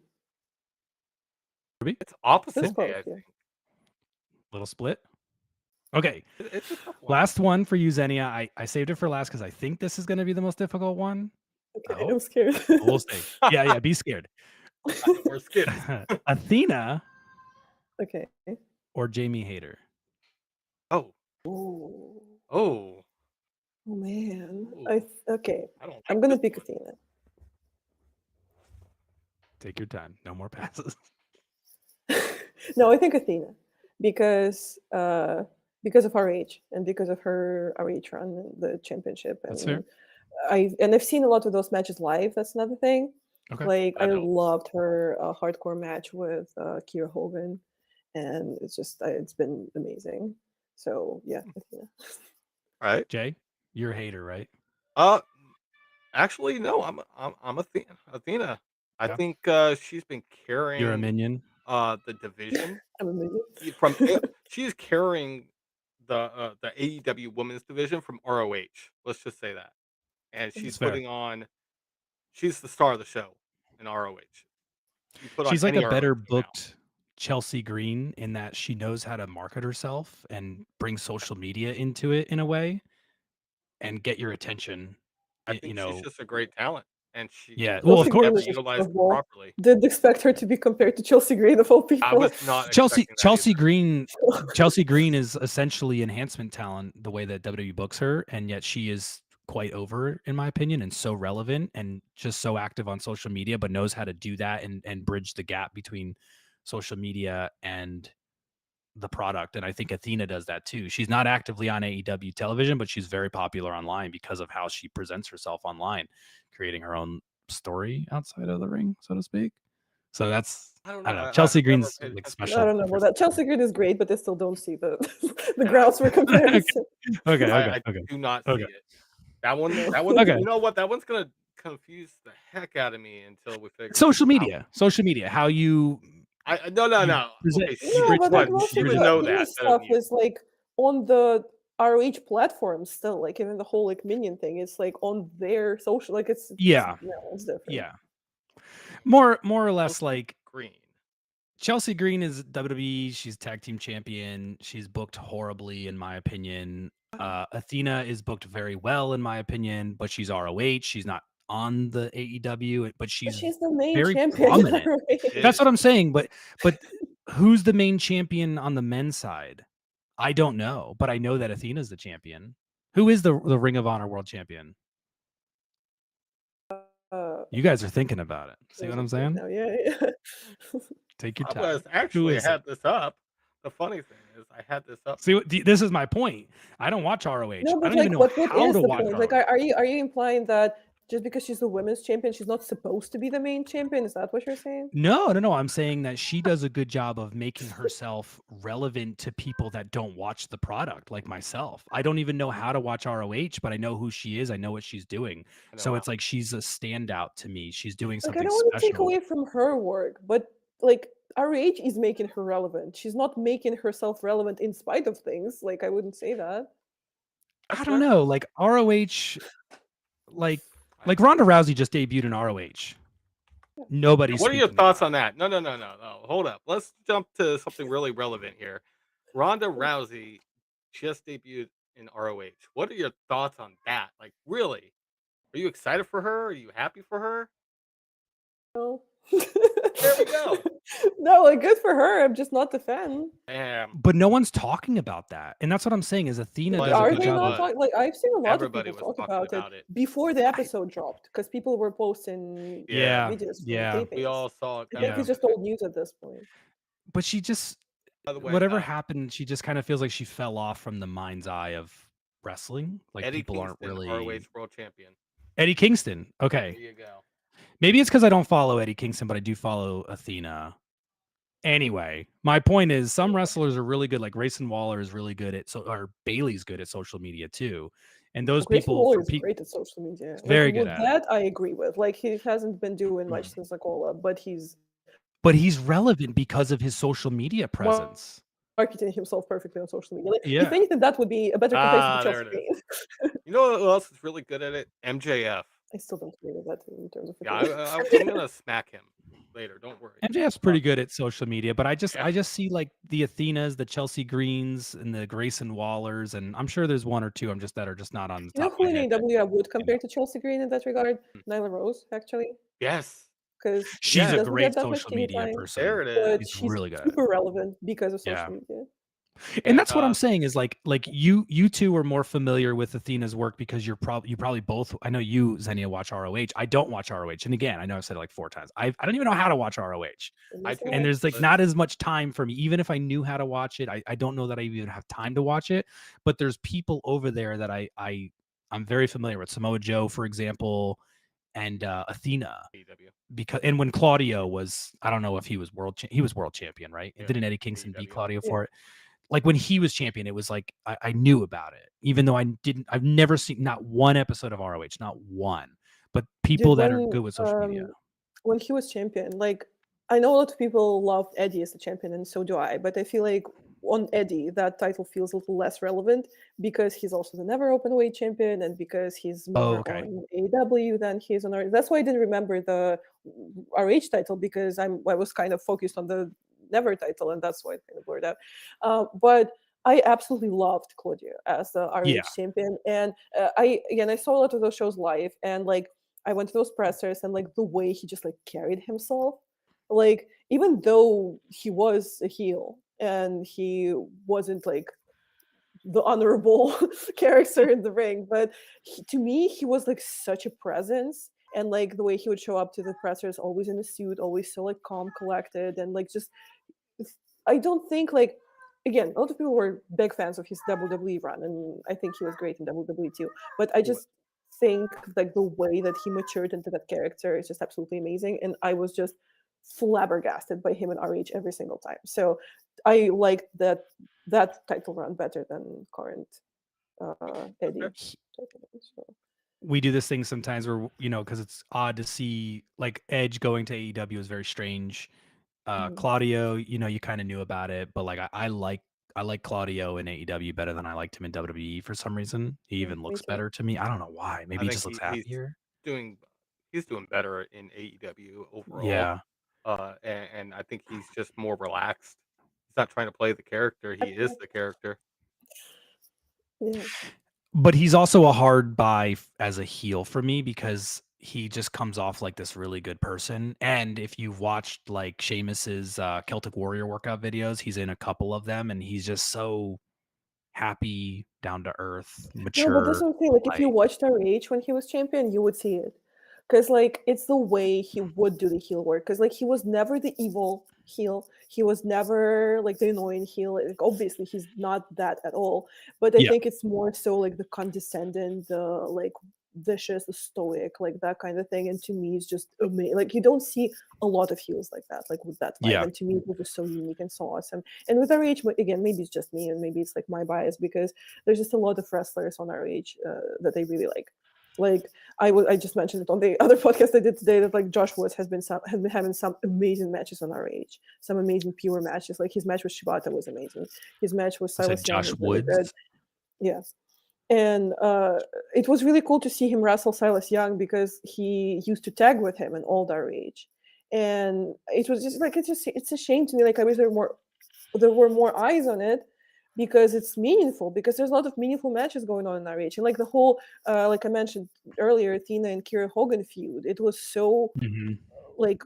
Speaker 2: Ruby?
Speaker 1: It's
Speaker 3: This
Speaker 1: opposite
Speaker 3: close,
Speaker 1: day, I
Speaker 3: yeah.
Speaker 1: think.
Speaker 2: Little split. Okay,
Speaker 1: It's a tough one.
Speaker 2: last one for you, Xenia. I saved it for last because I think this is gonna be the most difficult one. I
Speaker 3: Okay,
Speaker 2: hope.
Speaker 3: I'm scared.
Speaker 2: But we'll see. Yeah. Be scared.
Speaker 1: We're skipped.
Speaker 2: Athena
Speaker 3: Okay.
Speaker 2: or Jamie Hayter?
Speaker 1: Oh.
Speaker 3: Oh,
Speaker 1: Oh.
Speaker 3: oh man.
Speaker 1: Ooh.
Speaker 3: Okay.
Speaker 1: I don't like
Speaker 3: I'm gonna
Speaker 1: this
Speaker 3: pick
Speaker 1: one.
Speaker 3: Athena.
Speaker 2: Take your time. No more passes.
Speaker 3: No, I think Athena because of RH and because of her RH run and the championship,
Speaker 2: That's fair.
Speaker 3: and I've seen a lot of those matches live. That's another thing.
Speaker 2: Okay.
Speaker 3: Like
Speaker 1: That
Speaker 3: I
Speaker 1: helps.
Speaker 3: loved her hardcore match with Kira Hogan, and it's been amazing. So yeah, Athena.
Speaker 1: Right?
Speaker 2: Jay, you're a hater, right?
Speaker 1: Actually, no. I'm Athena. I
Speaker 2: Yeah.
Speaker 1: think she's been
Speaker 2: You're a
Speaker 1: carrying
Speaker 2: minion.
Speaker 1: the division
Speaker 3: I'm a minion.
Speaker 1: she's carrying the AEW women's division from ROH. Let's just say that. And she's
Speaker 2: It's fair.
Speaker 1: putting on she's the star of the show in ROH. You put on
Speaker 2: She's like
Speaker 1: any
Speaker 2: a
Speaker 1: ROH
Speaker 2: better
Speaker 1: show now.
Speaker 2: booked Chelsea Green in that she knows how to market herself and bring social media into it in a way and get your attention.
Speaker 1: I think she's just a great talent, and she
Speaker 2: Yeah. Well, of
Speaker 3: Chelsea
Speaker 1: was
Speaker 2: course,
Speaker 3: Green
Speaker 1: never
Speaker 3: is a
Speaker 1: utilized
Speaker 3: curveball.
Speaker 1: properly.
Speaker 3: Didn't expect her to be compared to Chelsea Green of all
Speaker 1: I
Speaker 3: people.
Speaker 1: was not
Speaker 2: Chelsea
Speaker 1: expecting that
Speaker 2: Chelsea
Speaker 1: either.
Speaker 2: Green Chelsea Green is essentially enhancement talent the way that WWE books her, and yet she is quite over in my opinion and so relevant and just so active on social media, but knows how to do that and bridge the gap between social media and the product. And I think Athena does that too. She's not actively on AEW television, but she's very popular online because of how she presents herself online, creating her own story outside of the ring, so to speak. So that's
Speaker 1: I don't
Speaker 2: I
Speaker 1: know.
Speaker 2: don't know.
Speaker 1: I've
Speaker 2: Chelsea
Speaker 1: never
Speaker 2: Green's
Speaker 1: paid
Speaker 2: like
Speaker 1: attention to
Speaker 3: I
Speaker 2: special.
Speaker 3: don't know about that. Chelsea Green is great, but I still don't see the the
Speaker 1: Yeah,
Speaker 3: grounds for comparison.
Speaker 1: I do not see it. That one,
Speaker 3: No.
Speaker 2: Okay.
Speaker 1: you know what? That one's gonna confuse the heck out of me until we figure it
Speaker 2: Social
Speaker 1: out.
Speaker 2: media, how you
Speaker 1: No.
Speaker 2: you present,
Speaker 1: Okay,
Speaker 2: you
Speaker 3: No,
Speaker 2: bridge
Speaker 3: but
Speaker 2: the
Speaker 3: like
Speaker 1: but
Speaker 3: most
Speaker 1: she
Speaker 3: of
Speaker 1: would
Speaker 3: the
Speaker 2: bridge
Speaker 1: know
Speaker 3: Athena
Speaker 1: that better
Speaker 3: stuff
Speaker 1: than you.
Speaker 3: is like on the ROH platform still. Like even the whole like minion thing, it's like on their social. Like it's
Speaker 2: Yeah.
Speaker 3: it's different.
Speaker 2: Yeah. More or less like
Speaker 1: Green.
Speaker 2: Chelsea Green is WWE. She's tag team champion. She's booked horribly, in my opinion. Athena is booked very well, in my opinion, but she's ROH. She's not on the AEW, but
Speaker 3: But
Speaker 2: she's
Speaker 3: she's the main
Speaker 2: very
Speaker 3: champion.
Speaker 2: prominent.
Speaker 3: ROH.
Speaker 2: That's what I'm saying. But who's the main champion on the men's side? I don't know, but I know that Athena's the champion. Who is the Ring of Honor world champion? You guys are thinking about it. See what I'm saying?
Speaker 3: No, yeah.
Speaker 2: Take your
Speaker 1: I
Speaker 2: time.
Speaker 1: was
Speaker 2: Who
Speaker 1: actually
Speaker 2: is
Speaker 1: had
Speaker 2: it?
Speaker 1: this up. The funny thing is, I had this up.
Speaker 2: See, this is my point. I don't watch ROH.
Speaker 3: No,
Speaker 2: I
Speaker 3: but
Speaker 2: don't even
Speaker 3: like,
Speaker 2: know
Speaker 3: what
Speaker 2: how
Speaker 3: is
Speaker 2: to
Speaker 3: the
Speaker 2: watch
Speaker 3: point?
Speaker 2: ROH.
Speaker 3: Like, are you implying that Just because she's the women's champion, she's not supposed to be the main champion. Is that what you're saying?
Speaker 2: No, no, no. I'm saying that she does a good job of making herself relevant to people that don't watch the product, like myself. I don't even know how to watch ROH, but I know who she is. I know what she's doing.
Speaker 1: I know
Speaker 2: So it's like she's a standout to me. She's doing
Speaker 3: Like, I
Speaker 2: something
Speaker 3: don't want to take
Speaker 2: special.
Speaker 3: away from her work, but like RH is making her relevant. She's not making herself relevant in spite of things. Like, I wouldn't say that.
Speaker 2: I
Speaker 1: that's
Speaker 2: don't
Speaker 1: fair.
Speaker 2: know. Like ROH, like
Speaker 1: I-
Speaker 2: Ronda Rousey just debuted in ROH. Nobody's
Speaker 1: What are your
Speaker 2: speaking
Speaker 1: thoughts
Speaker 2: about
Speaker 1: on that? No, no, no, no, no. Hold up. Let's jump to something really relevant here. Ronda Rousey just debuted in ROH. What are your thoughts on that? Like, really? Are you excited for her? Are you happy for her?
Speaker 3: No.
Speaker 1: There we go.
Speaker 3: No, like good for her. I'm just not a fan.
Speaker 1: Damn.
Speaker 2: it. But no one's talking about that. And that's what I'm saying is Athena
Speaker 1: Was
Speaker 2: does a
Speaker 3: Are
Speaker 2: good
Speaker 3: they
Speaker 2: job
Speaker 3: not
Speaker 2: of
Speaker 3: talking? Like, I've seen a lot of
Speaker 1: Everybody
Speaker 3: people
Speaker 1: was
Speaker 3: talk
Speaker 1: talking
Speaker 3: about it
Speaker 1: about it.
Speaker 3: before the
Speaker 2: I,
Speaker 3: episode dropped because people were posting
Speaker 1: Yeah,
Speaker 3: videos from the
Speaker 2: yeah,
Speaker 1: we
Speaker 3: tapings.
Speaker 1: all saw it
Speaker 3: I
Speaker 1: coming.
Speaker 3: think
Speaker 2: yeah.
Speaker 3: it's just old news at this point.
Speaker 2: But she just
Speaker 1: By the way,
Speaker 2: whatever happened, she just kind of feels like she fell off from the mind's eye of wrestling. Like
Speaker 1: Eddie
Speaker 2: people aren't
Speaker 1: Kingston, ROH
Speaker 2: really
Speaker 1: World Champion.
Speaker 2: Eddie Kingston. Okay.
Speaker 1: There you go.
Speaker 2: Maybe it's because I don't follow Eddie Kingston, but I do follow Athena. Anyway, my point is some wrestlers are really good. Like Grayson Waller is really good at or Bailey's good at social media too. And those
Speaker 3: Grayson
Speaker 2: people
Speaker 3: Waller
Speaker 2: for
Speaker 3: is
Speaker 2: people
Speaker 3: great at social media. Like,
Speaker 2: very good
Speaker 3: with
Speaker 2: at it.
Speaker 3: that, I agree with. Like, he hasn't been doing much
Speaker 2: Mhm.
Speaker 3: since Nicola, but he's
Speaker 2: But he's relevant because of his social media presence.
Speaker 3: marketing himself perfectly on social media. Like, if
Speaker 2: Yeah.
Speaker 3: anything, that would be a better comparison to
Speaker 1: Ah, there
Speaker 3: Chelsea
Speaker 1: it is.
Speaker 3: Green.
Speaker 1: You know who else is really good at it? MJF.
Speaker 3: I still don't agree with that in terms of
Speaker 1: Yeah,
Speaker 3: opinion.
Speaker 1: I'm gonna smack him later. Don't worry.
Speaker 2: MJF's
Speaker 1: Uh,
Speaker 2: pretty good at social media, but I
Speaker 1: yeah,
Speaker 2: just see like the Athenas, the Chelsea Greens, and the Grayson Wallers, and I'm sure there's one or two I'm just that are just not on the
Speaker 3: You know
Speaker 2: top of
Speaker 3: who
Speaker 2: my
Speaker 3: in
Speaker 2: head that
Speaker 3: AEW I would
Speaker 2: you know.
Speaker 3: compare to Chelsea Green in that regard?
Speaker 1: mm,
Speaker 3: Nyla Rose, actually,
Speaker 1: yes,
Speaker 3: because
Speaker 2: She's
Speaker 3: she
Speaker 2: a
Speaker 1: yes.
Speaker 3: doesn't get
Speaker 2: great
Speaker 3: that much
Speaker 2: social
Speaker 3: TV
Speaker 2: media
Speaker 3: time,
Speaker 1: There
Speaker 2: person.
Speaker 1: it is.
Speaker 3: but
Speaker 2: She's
Speaker 3: she's
Speaker 2: really good at it.
Speaker 3: super relevant because of
Speaker 2: Yeah.
Speaker 3: social media.
Speaker 2: And
Speaker 1: And
Speaker 2: that's what I'm saying is like you two are more familiar with Athena's work because you probably both I know you, Xenia, watch ROH. I don't watch ROH. And again, I know I've said it like 4 times. I don't even know how to watch ROH.
Speaker 1: I
Speaker 3: Yes,
Speaker 1: do.
Speaker 2: And there's like
Speaker 1: But
Speaker 2: not as much time for me. Even if I knew how to watch it, I don't know that I even have time to watch it. But there's people over there that I'm very familiar with. Samoa Joe, for example, and Athena.
Speaker 1: AEW.
Speaker 2: Because and when Claudio was, I don't know if he was he was world champion, right?
Speaker 1: Yeah,
Speaker 2: Didn't Eddie Kingston beat
Speaker 1: AEW.
Speaker 2: Claudio
Speaker 3: yeah.
Speaker 2: for it? Like when he was champion, it was like I knew about it, even though I've never seen not one episode of ROH, not one. But
Speaker 3: Dude,
Speaker 2: people that are good with social media.
Speaker 3: when he was champion, like I know a lot of people loved Eddie as a champion, and so do I. But I feel like on Eddie, that title feels a little less relevant because he's also the never openweight champion, and because he's
Speaker 2: Oh,
Speaker 3: more
Speaker 2: okay.
Speaker 3: on AEW than he is on RH. That's why I didn't remember the RH title because I was kind of focused on the never title, and that's why it kind of blurred out. But I absolutely loved Claudio as the
Speaker 2: Yeah.
Speaker 3: RH champion, and I saw a lot of those shows live, and like I went to those pressers, and like the way he just like carried himself, like even though he was a heel and he wasn't like the honorable character in the ring, but to me he was like such a presence, and like the way he would show up to the pressers, always in a suit, always so like calm, collected, and like just I don't think like again, a lot of people were big fans of his WWE run, and I think he was great in WWE too. But I just think like the way that he matured into that character is just absolutely amazing, and I was just flabbergasted by him in RH every single time. So I liked that title run better than current Eddie
Speaker 1: Okay.
Speaker 3: title run. So.
Speaker 2: We do this thing sometimes where because it's odd to see like Edge going to AEW is very strange.
Speaker 3: Mhm.
Speaker 2: Claudio, you kind of knew about it, but like I like Claudio in AEW better than I liked him in WWE for some reason. He
Speaker 3: Yeah,
Speaker 2: even
Speaker 3: me
Speaker 2: looks
Speaker 3: too.
Speaker 2: better to me. I don't know why.
Speaker 1: I
Speaker 2: Maybe he
Speaker 1: think
Speaker 2: just looks
Speaker 1: he's
Speaker 2: happier.
Speaker 1: doing he's doing better in AEW overall.
Speaker 2: Yeah.
Speaker 1: And I think he's just more relaxed. He's not trying to play the character. He is the character.
Speaker 3: Yeah.
Speaker 2: But he's also a hard buy as a heel for me because he just comes off like this really good person. And if you've watched like Sheamus's Celtic Warrior workout videos, he's in a couple of them, and he's just so happy, down to earth,
Speaker 3: No, but that's
Speaker 2: mature,
Speaker 3: what I'm saying. Like, if you
Speaker 2: light.
Speaker 3: watched RH when he was champion, you would see it. Because, like, it's the way he would do the heel work. Because, like, he was never the evil heel. He was never, like, the annoying heel. Like, obviously, he's not that at all. But I
Speaker 2: Yeah.
Speaker 3: think it's more so, like, the condescending, the, like, vicious, stoic, like that kind of thing. And to me, it's just amazing. Like you don't see a lot of heels like that, like with that vibe.
Speaker 2: Yeah.
Speaker 3: And to me, it was just so unique and so awesome. And with RH, again, maybe it's just me, and maybe it's like my bias, because there's just a lot of wrestlers on RH that I really like. Like I just mentioned it on the other podcast I did today, that like Josh Woods has been having some amazing matches on RH, some amazing pure matches. Like his match with Shibata was amazing. His match with
Speaker 2: You said
Speaker 3: Silas Young
Speaker 2: Josh
Speaker 3: was really good.
Speaker 2: Woods.
Speaker 3: Yeah. And it was really cool to see him wrestle Silas Young, because he used to tag with him in Old RH. And it was just like, it's a shame to me. Like I wish there were more eyes on it, because it's meaningful, because there's a lot of meaningful matches going on in RH. And like the whole like I mentioned earlier, Athena and Kira Hogan feud, it was so like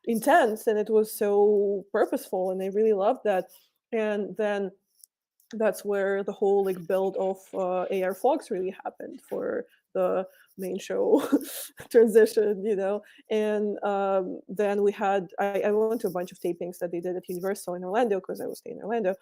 Speaker 3: intense, and it was so purposeful, and I really loved that. And then that's where the whole like build of AR Fox really happened for the main show transition, And then we had I went to a bunch of tapings that they did at Universal in Orlando, because I was staying in Orlando,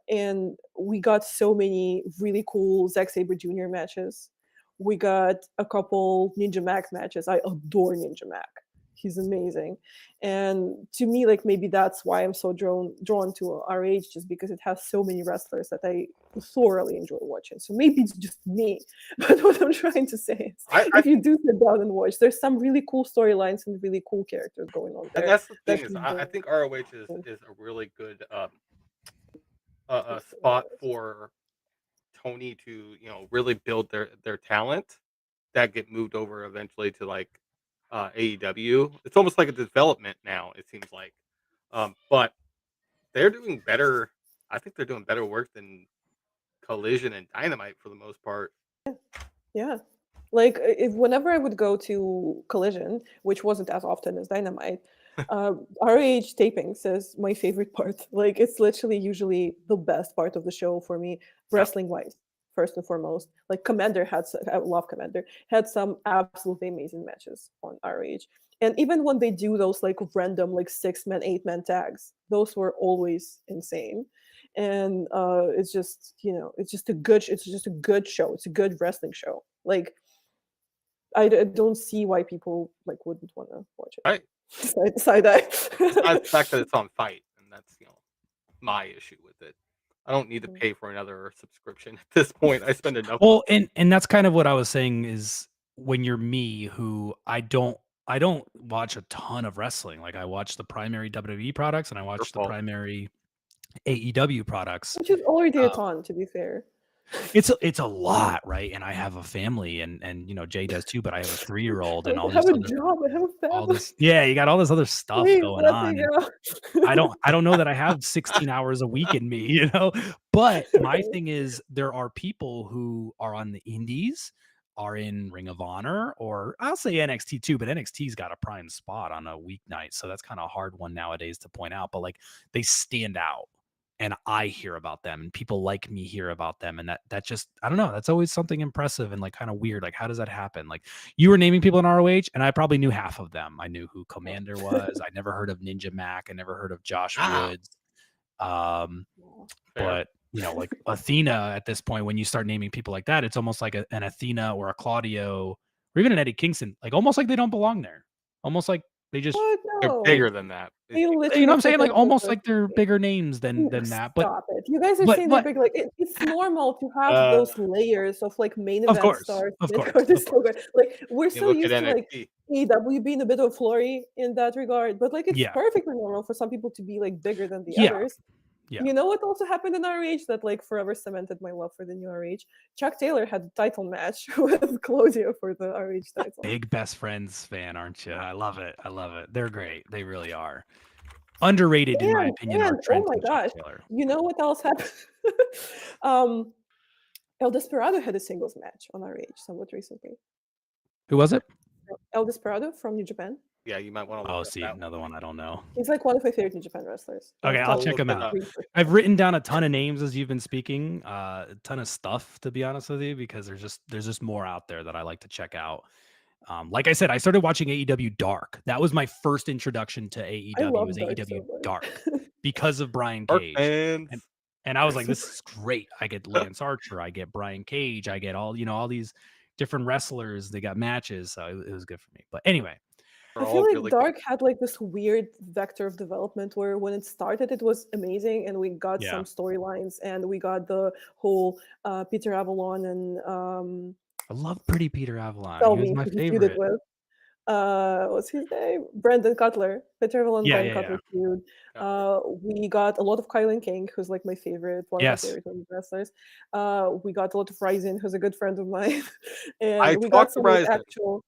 Speaker 3: and we got so many really cool Zack Sabre Jr. matches. We got a couple Ninja Mac matches. I adore Ninja Mac. He's amazing. And to me, like maybe that's why I'm so drawn to RH, just because it has so many wrestlers that I thoroughly enjoy watching. So maybe it's just me, but what I'm trying to say is, if you do sit down and watch, there's some really cool storylines and really cool characters going on there.
Speaker 1: And that's the thing is, I think ROH is a really good spot for Tony to really build their talent that get moved over eventually to like AEW. It's almost like a development now, it seems like. But they're doing better. I think they're doing better work than Collision and Dynamite for the most part.
Speaker 3: Yeah. Like whenever I would go to Collision, which wasn't as often as Dynamite, RH tapings is my favorite part. Like it's literally usually the best part of the show for me, wrestling wise. First and foremost, like Commander I love Commander, had some absolutely amazing matches on RH. And even when they do those like random like 6-man, 8-man tags, those were always insane. And it's just it's just a good show. It's a good wrestling show. Like I don't see why people like wouldn't want to watch it.
Speaker 1: Right.
Speaker 3: Side eye.
Speaker 1: Besides the fact that it's on Fight, and that's my issue with it. I don't need to pay for another subscription at this point. I spend enough.
Speaker 2: Well, and that's kind of what I was saying is, when you're me, who I don't watch a ton of wrestling. Like I watch the primary WWE products and I watch the primary AEW products.
Speaker 3: Which is already a ton, to be fair.
Speaker 2: It's a lot, right? And I have a family, and Jay does too. But I have a 3-year-old and all
Speaker 3: I have
Speaker 2: this
Speaker 3: a job. I have a family.
Speaker 2: all this. Yeah, you got all this other stuff
Speaker 3: Please
Speaker 2: going
Speaker 3: let
Speaker 2: on.
Speaker 3: me go.
Speaker 2: I don't know that I have 16 hours a week in me, But my thing is, there are people who are on the indies, are in Ring of Honor, or I'll say NXT too, but NXT's got a prime spot on a weeknight, so that's kind of a hard one nowadays to point out. But like they stand out, and I hear about them, and people like me hear about them, and that just, I don't know, that's always something impressive and like kind of weird. Like, how does that happen? Like, you were naming people in ROH, and I probably knew half of them. I knew who Commander was. I never heard of Ninja Mac. I never heard of Josh Woods. But like Athena at this point, when you start naming people like that, it's almost like an Athena or a Claudio or even an Eddie Kingston, like almost like they don't belong there. Almost like they just
Speaker 1: they're bigger than that.
Speaker 2: You know what I'm saying? Like almost like they're bigger names than that. But
Speaker 3: stop it. You guys are saying they're big. Like it's normal to have those layers of like main event stars.
Speaker 2: Of course.
Speaker 3: Like we're so used to like AEW being a bit of flurry in that regard. But like it's perfectly normal for some people to be like bigger than the others. Yeah. You know what also happened in RH that like forever cemented my love for the new RH? Chuck Taylor had a title match with Claudio for the RH title.
Speaker 2: Big Best Friends fan, aren't you? I love it. They're great. They really are. Underrated, in my opinion.
Speaker 3: And oh my gosh, you know what else happened? El Desperado had a singles match on RH somewhat recently.
Speaker 2: Who was it?
Speaker 3: El Desperado from New Japan.
Speaker 1: Yeah, you might want to.
Speaker 2: Oh, see, another one I don't know.
Speaker 3: He's like one of my favorite New Japan wrestlers.
Speaker 2: Okay, I'll check him out. I've written down a ton of names as you've been speaking, a ton of stuff, to be honest with you, because there's just more out there that I like to check out. Like I said, I started watching AEW Dark. That was my first introduction to AEW. Was AEW Dark because of Brian Cage. And I was like, this is great. I get Lance Archer, I get Brian Cage, I get all these different wrestlers. They got matches, so it was good for me. But anyway,
Speaker 3: I
Speaker 1: Are
Speaker 3: feel
Speaker 1: all
Speaker 3: like
Speaker 1: really good.
Speaker 3: Dark had like this weird vector of development where when it started, it was amazing, and we got
Speaker 2: yeah,
Speaker 3: some storylines, and we got the whole Peter Avalon and
Speaker 2: I love Pretty Peter Avalon.
Speaker 3: tell
Speaker 2: He was
Speaker 3: me
Speaker 2: my
Speaker 3: who he feuded
Speaker 2: favorite.
Speaker 3: with. What's his name? Brandon Cutler. Peter Avalon,
Speaker 2: Yeah,
Speaker 3: Brandon
Speaker 2: yeah, yeah.
Speaker 3: Cutler feud.
Speaker 1: Cutler.
Speaker 3: We got a lot of Kylan King, who's like my favorite, one of my
Speaker 2: Yes,
Speaker 3: favorite women's wrestlers. We got a lot of Ryzen, who's a good friend of mine,
Speaker 1: I
Speaker 3: and we got
Speaker 1: talked to
Speaker 3: some like
Speaker 1: Ryzen.
Speaker 3: actual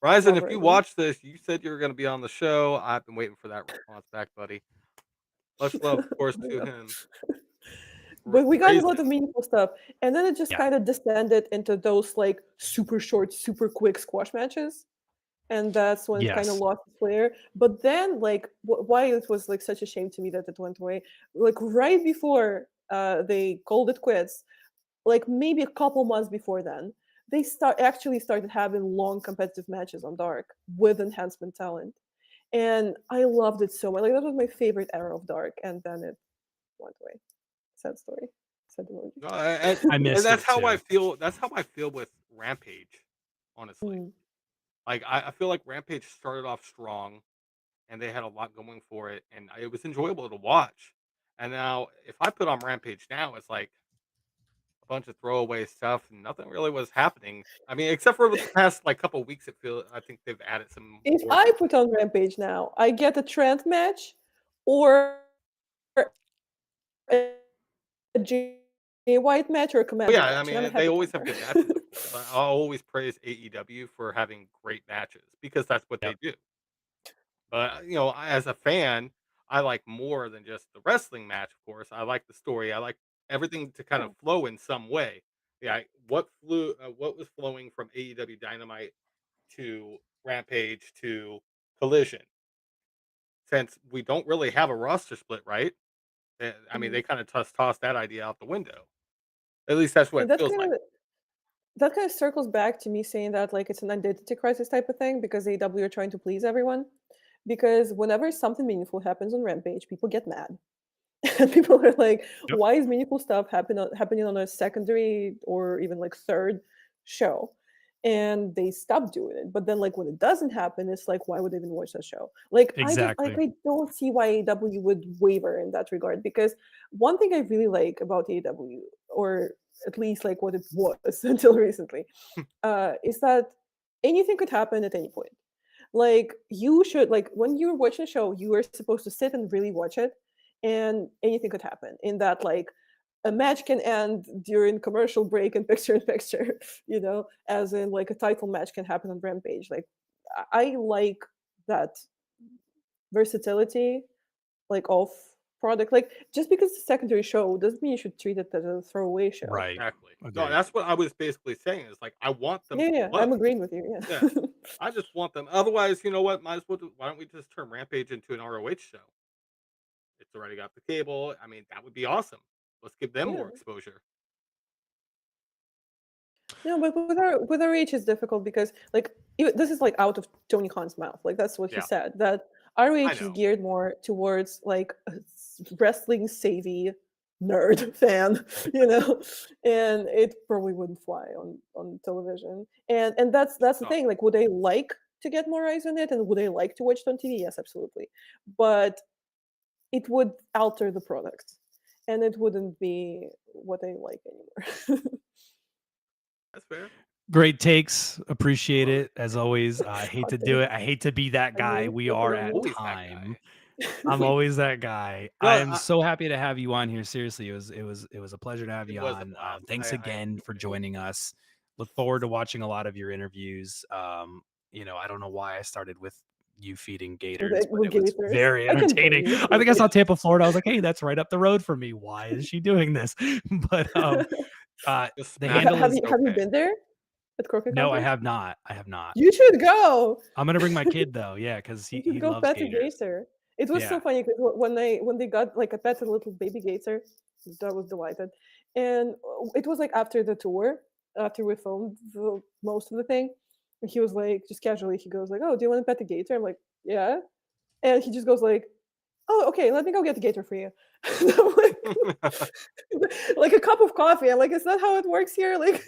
Speaker 1: Ryzen,
Speaker 3: love
Speaker 1: if you
Speaker 3: Ryzen.
Speaker 1: watch this, you said you were going to be on the show. I've been waiting for that response back, buddy. Much love, of course,
Speaker 3: I
Speaker 1: to
Speaker 3: know.
Speaker 1: him.
Speaker 3: But we got a lot
Speaker 1: Raisin.
Speaker 3: of meaningful stuff, and then it just
Speaker 2: yeah,
Speaker 3: kind of descended into those like super short, super quick squash matches, and that's when it kind of
Speaker 2: yes,
Speaker 3: lost its flair. But then, like, why it was like such a shame to me that it went away, like right before they called it quits, like maybe a couple months before then, they actually started having long competitive matches on Dark with enhancement talent, and I loved it so much. Like that was my favorite era of Dark, and then it went away. Sad story. Sad emoji.
Speaker 1: No, and,
Speaker 2: I
Speaker 1: and
Speaker 2: missed
Speaker 1: that's
Speaker 2: it
Speaker 1: how I
Speaker 2: too.
Speaker 1: feel. That's how I feel with Rampage, honestly.
Speaker 3: Mm.
Speaker 1: Like I feel like Rampage started off strong, and they had a lot going for it, and it was enjoyable to watch. And now, if I put on Rampage now, it's like a bunch of throwaway stuff, and nothing really was happening. I mean, except for the past like couple weeks, I think they've added some
Speaker 3: If
Speaker 1: more.
Speaker 3: I put on Rampage now, I get a Trent match or a Jay White match or a
Speaker 1: Oh
Speaker 3: Commander
Speaker 1: yeah, I
Speaker 3: match, and I'm a
Speaker 1: mean they
Speaker 3: happy
Speaker 1: always have
Speaker 3: camper.
Speaker 1: good matches, of course. I'll always praise AEW for having great matches because that's what they
Speaker 2: Yep,
Speaker 1: do. But, as a fan, I like more than just the wrestling match, of course. I like the story. I like everything to kind
Speaker 3: Yeah.
Speaker 1: of flow in some way. Yeah, what was flowing from AEW Dynamite to Rampage to Collision? Since we don't really have a roster split, right? I mean,
Speaker 3: Mhm.
Speaker 1: they kind of tossed that idea out the window. At least that's what
Speaker 3: And
Speaker 1: it feels like.
Speaker 3: that kind of circles back to me saying that like it's an identity crisis type of thing because AEW are trying to please everyone. Because whenever something meaningful happens on Rampage, people get mad. And people are like,
Speaker 2: yep,
Speaker 3: why is meaningful stuff happening on a secondary or even like third show? And they stop doing it. But then like when it doesn't happen, it's like, why would they even watch that show? Like
Speaker 2: exactly.
Speaker 3: I don't see why AEW would waver in that regard. Because one thing I really like about AEW, or at least like what it was until recently, is that anything could happen at any point. Like you should like when you're watching a show, you are supposed to sit and really watch it, and anything could happen. In that, like a match can end during commercial break and picture in picture, as in like a title match can happen on Rampage. Like I like that versatility, like of product. Like just because it's a secondary show doesn't mean you should treat it as a throwaway show.
Speaker 2: Right.
Speaker 1: Exactly. No,
Speaker 2: Agreed.
Speaker 1: that's what I was basically saying. Is like I want them
Speaker 3: Yeah,
Speaker 1: to
Speaker 3: yeah,
Speaker 1: flow.
Speaker 3: I'm agreeing with you.
Speaker 1: Yeah,
Speaker 3: Yeah.
Speaker 1: I just want them. Otherwise, you know what? Might as well. Why don't we just turn Rampage into an ROH show? It's already got the cable. I mean, that would be awesome. Let's give them
Speaker 3: Yeah.
Speaker 1: more exposure.
Speaker 3: No, but with our age, it's difficult because like this is like out of Tony Khan's mouth. Like that's what he
Speaker 1: Yeah,
Speaker 3: said, that our
Speaker 1: I
Speaker 3: age is
Speaker 1: know.
Speaker 3: geared more towards like a wrestling savvy nerd fan, and it probably wouldn't fly on television. And that's the
Speaker 1: No,
Speaker 3: thing. Like, would they like to get more eyes on it, and would they like to watch it on TV? Yes, absolutely. But it would alter the product, and it wouldn't be what they like anymore.
Speaker 1: that's fair.
Speaker 2: Great takes. Appreciate
Speaker 1: Love it.
Speaker 2: it as always. I hate
Speaker 3: Hot
Speaker 2: to do
Speaker 3: take.
Speaker 2: it. I hate to be that
Speaker 3: I
Speaker 2: guy.
Speaker 3: mean,
Speaker 2: We
Speaker 3: flip it
Speaker 2: are
Speaker 1: You're
Speaker 3: on
Speaker 2: at
Speaker 3: me.
Speaker 1: always that
Speaker 2: time.
Speaker 1: guy.
Speaker 2: I'm
Speaker 1: Always.
Speaker 2: always that guy.
Speaker 1: No,
Speaker 2: I am so happy to have you on here. Seriously, it was a pleasure to have
Speaker 1: it
Speaker 2: you
Speaker 1: was a
Speaker 2: on.
Speaker 1: blast.
Speaker 2: Thanks
Speaker 1: I
Speaker 2: again for
Speaker 1: enjoyed it.
Speaker 2: joining us. Look forward to watching a lot of your interviews. I don't know why I started with you feeding gators, but
Speaker 3: With
Speaker 2: it was
Speaker 3: gators.
Speaker 2: very
Speaker 3: I can blame
Speaker 2: entertaining.
Speaker 3: you.
Speaker 2: I think I saw Tampa, Florida. I was like, hey, that's right up the road from me. Why is she doing this? But uh
Speaker 1: Just
Speaker 2: the
Speaker 1: smash
Speaker 2: handle
Speaker 1: it.
Speaker 3: Have
Speaker 2: is
Speaker 3: you
Speaker 1: It's
Speaker 3: have you
Speaker 1: okay.
Speaker 3: been there at Croquet
Speaker 2: no, I
Speaker 3: Conference?
Speaker 2: have not. I have not.
Speaker 3: You should go.
Speaker 2: I'm gonna bring my kid though, yeah, because he
Speaker 3: You should
Speaker 2: he
Speaker 3: go
Speaker 2: loves
Speaker 3: pet a
Speaker 2: gators.
Speaker 3: gator. It was so
Speaker 2: Yeah.
Speaker 3: funny because when they got like a pet a little baby gator, I was delighted. And it was like after the tour, after we filmed most of the thing, and he was like just casually he goes like, "Oh, do you want to pet the gator?" I'm like, "Yeah," and he just goes like, "Oh, okay, let me go get the gator for you." And I'm like, like a cup of coffee. I'm like, "Is that how it works here?" Like.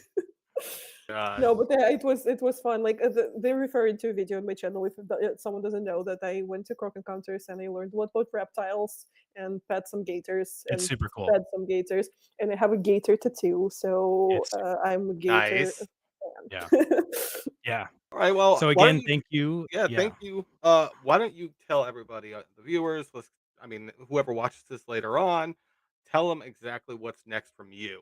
Speaker 1: Gosh.
Speaker 3: No, but yeah, it was fun. Like they referred to a video on my channel. If someone doesn't know that I went to Croc Encounters and I learned what about reptiles and pet some gators
Speaker 2: It's
Speaker 3: and
Speaker 2: super cool.
Speaker 3: fed some gators, and I have a gator tattoo, so
Speaker 2: It's super
Speaker 3: I'm a gator
Speaker 1: Nice.
Speaker 2: yeah.
Speaker 3: fan.
Speaker 2: Yeah.
Speaker 1: All right. Well,
Speaker 2: So
Speaker 1: why don't
Speaker 2: again,
Speaker 1: you?
Speaker 2: thank you.
Speaker 1: Yeah,
Speaker 2: Yeah.
Speaker 1: thank you. Why don't you tell everybody, the viewers, I mean, whoever watches this later on, tell them exactly what's next from you.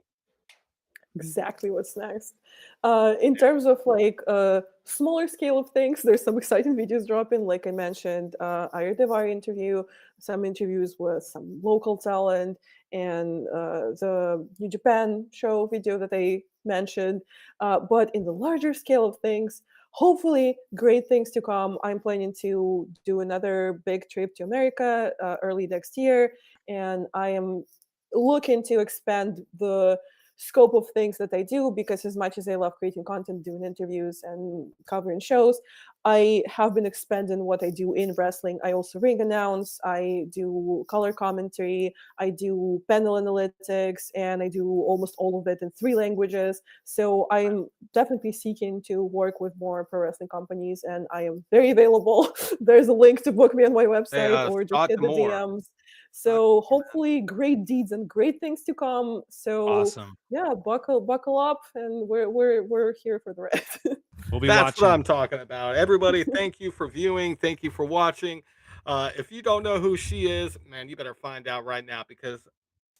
Speaker 3: Exactly what's next. In
Speaker 1: Yeah.
Speaker 3: terms of like a smaller scale of things, there's some exciting videos dropping. Like I mentioned, Aya Devar interview, some interviews with some local talent, and the New Japan show video that I mentioned. But in the larger scale of things, hopefully great things to come. I'm planning to do another big trip to America early next year, and I am looking to expand the scope of things that I do, because as much as I love creating content, doing interviews and covering shows, I have been expanding what I do in wrestling. I also ring announce, I do color commentary, I do panel analytics, and I do almost all of it in 3 languages. So I'm definitely seeking to work with more pro wrestling companies, and I am very available. There's a link to book me on my
Speaker 1: Hey,
Speaker 3: website or just
Speaker 1: talk
Speaker 3: hit
Speaker 1: to
Speaker 3: the
Speaker 1: more.
Speaker 3: DMs.
Speaker 1: Talk
Speaker 3: So
Speaker 1: to more, man.
Speaker 3: hopefully great deeds and great things to come. So
Speaker 2: Awesome.
Speaker 3: yeah, buckle up, and we're here for the ride.
Speaker 2: We'll be
Speaker 1: That's what
Speaker 2: watching.
Speaker 1: I'm talking about. Everybody, thank you for viewing. Thank you for watching. If you don't know who she is, man, you better find out right now because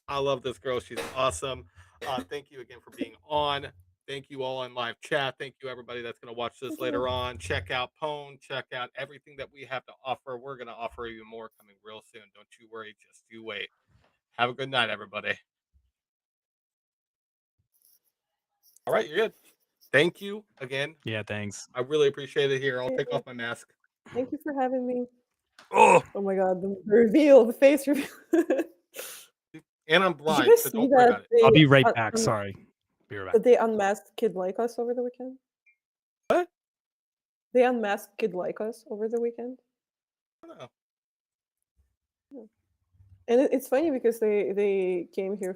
Speaker 1: I love this girl. She's awesome. Thank you again for being on. Thank you all in live chat. Thank you, everybody that's going to watch this
Speaker 3: Thank you.
Speaker 1: later on. Check out Pone. Check out everything that we have to offer. We're going to offer you more coming real soon. Don't you worry. Just you wait. Have a good night, everybody. All right, you're good. Thank you again.
Speaker 2: Yeah, thanks.
Speaker 1: I really appreciate it. Here, I'll
Speaker 3: Yeah,
Speaker 1: take
Speaker 3: yeah.
Speaker 1: off my mask.
Speaker 3: Thank you for having me.
Speaker 2: Oh,
Speaker 3: Oh my god, the reveal, the face reveal. Did
Speaker 1: And I'm
Speaker 3: you
Speaker 1: blind,
Speaker 3: guys
Speaker 1: so
Speaker 3: see
Speaker 1: don't worry
Speaker 3: that
Speaker 1: about it.
Speaker 2: I'll be right back. Sorry. Be right back.
Speaker 3: they unmasked Kid Like Us over the weekend?
Speaker 1: What?
Speaker 3: They unmasked Kid Like Us over the weekend.
Speaker 1: I don't know.
Speaker 3: Yeah. And it's funny because they came here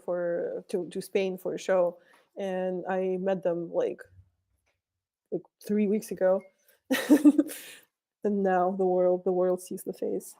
Speaker 3: to Spain for a show, and I met them like 3 weeks ago. And now the world sees the face.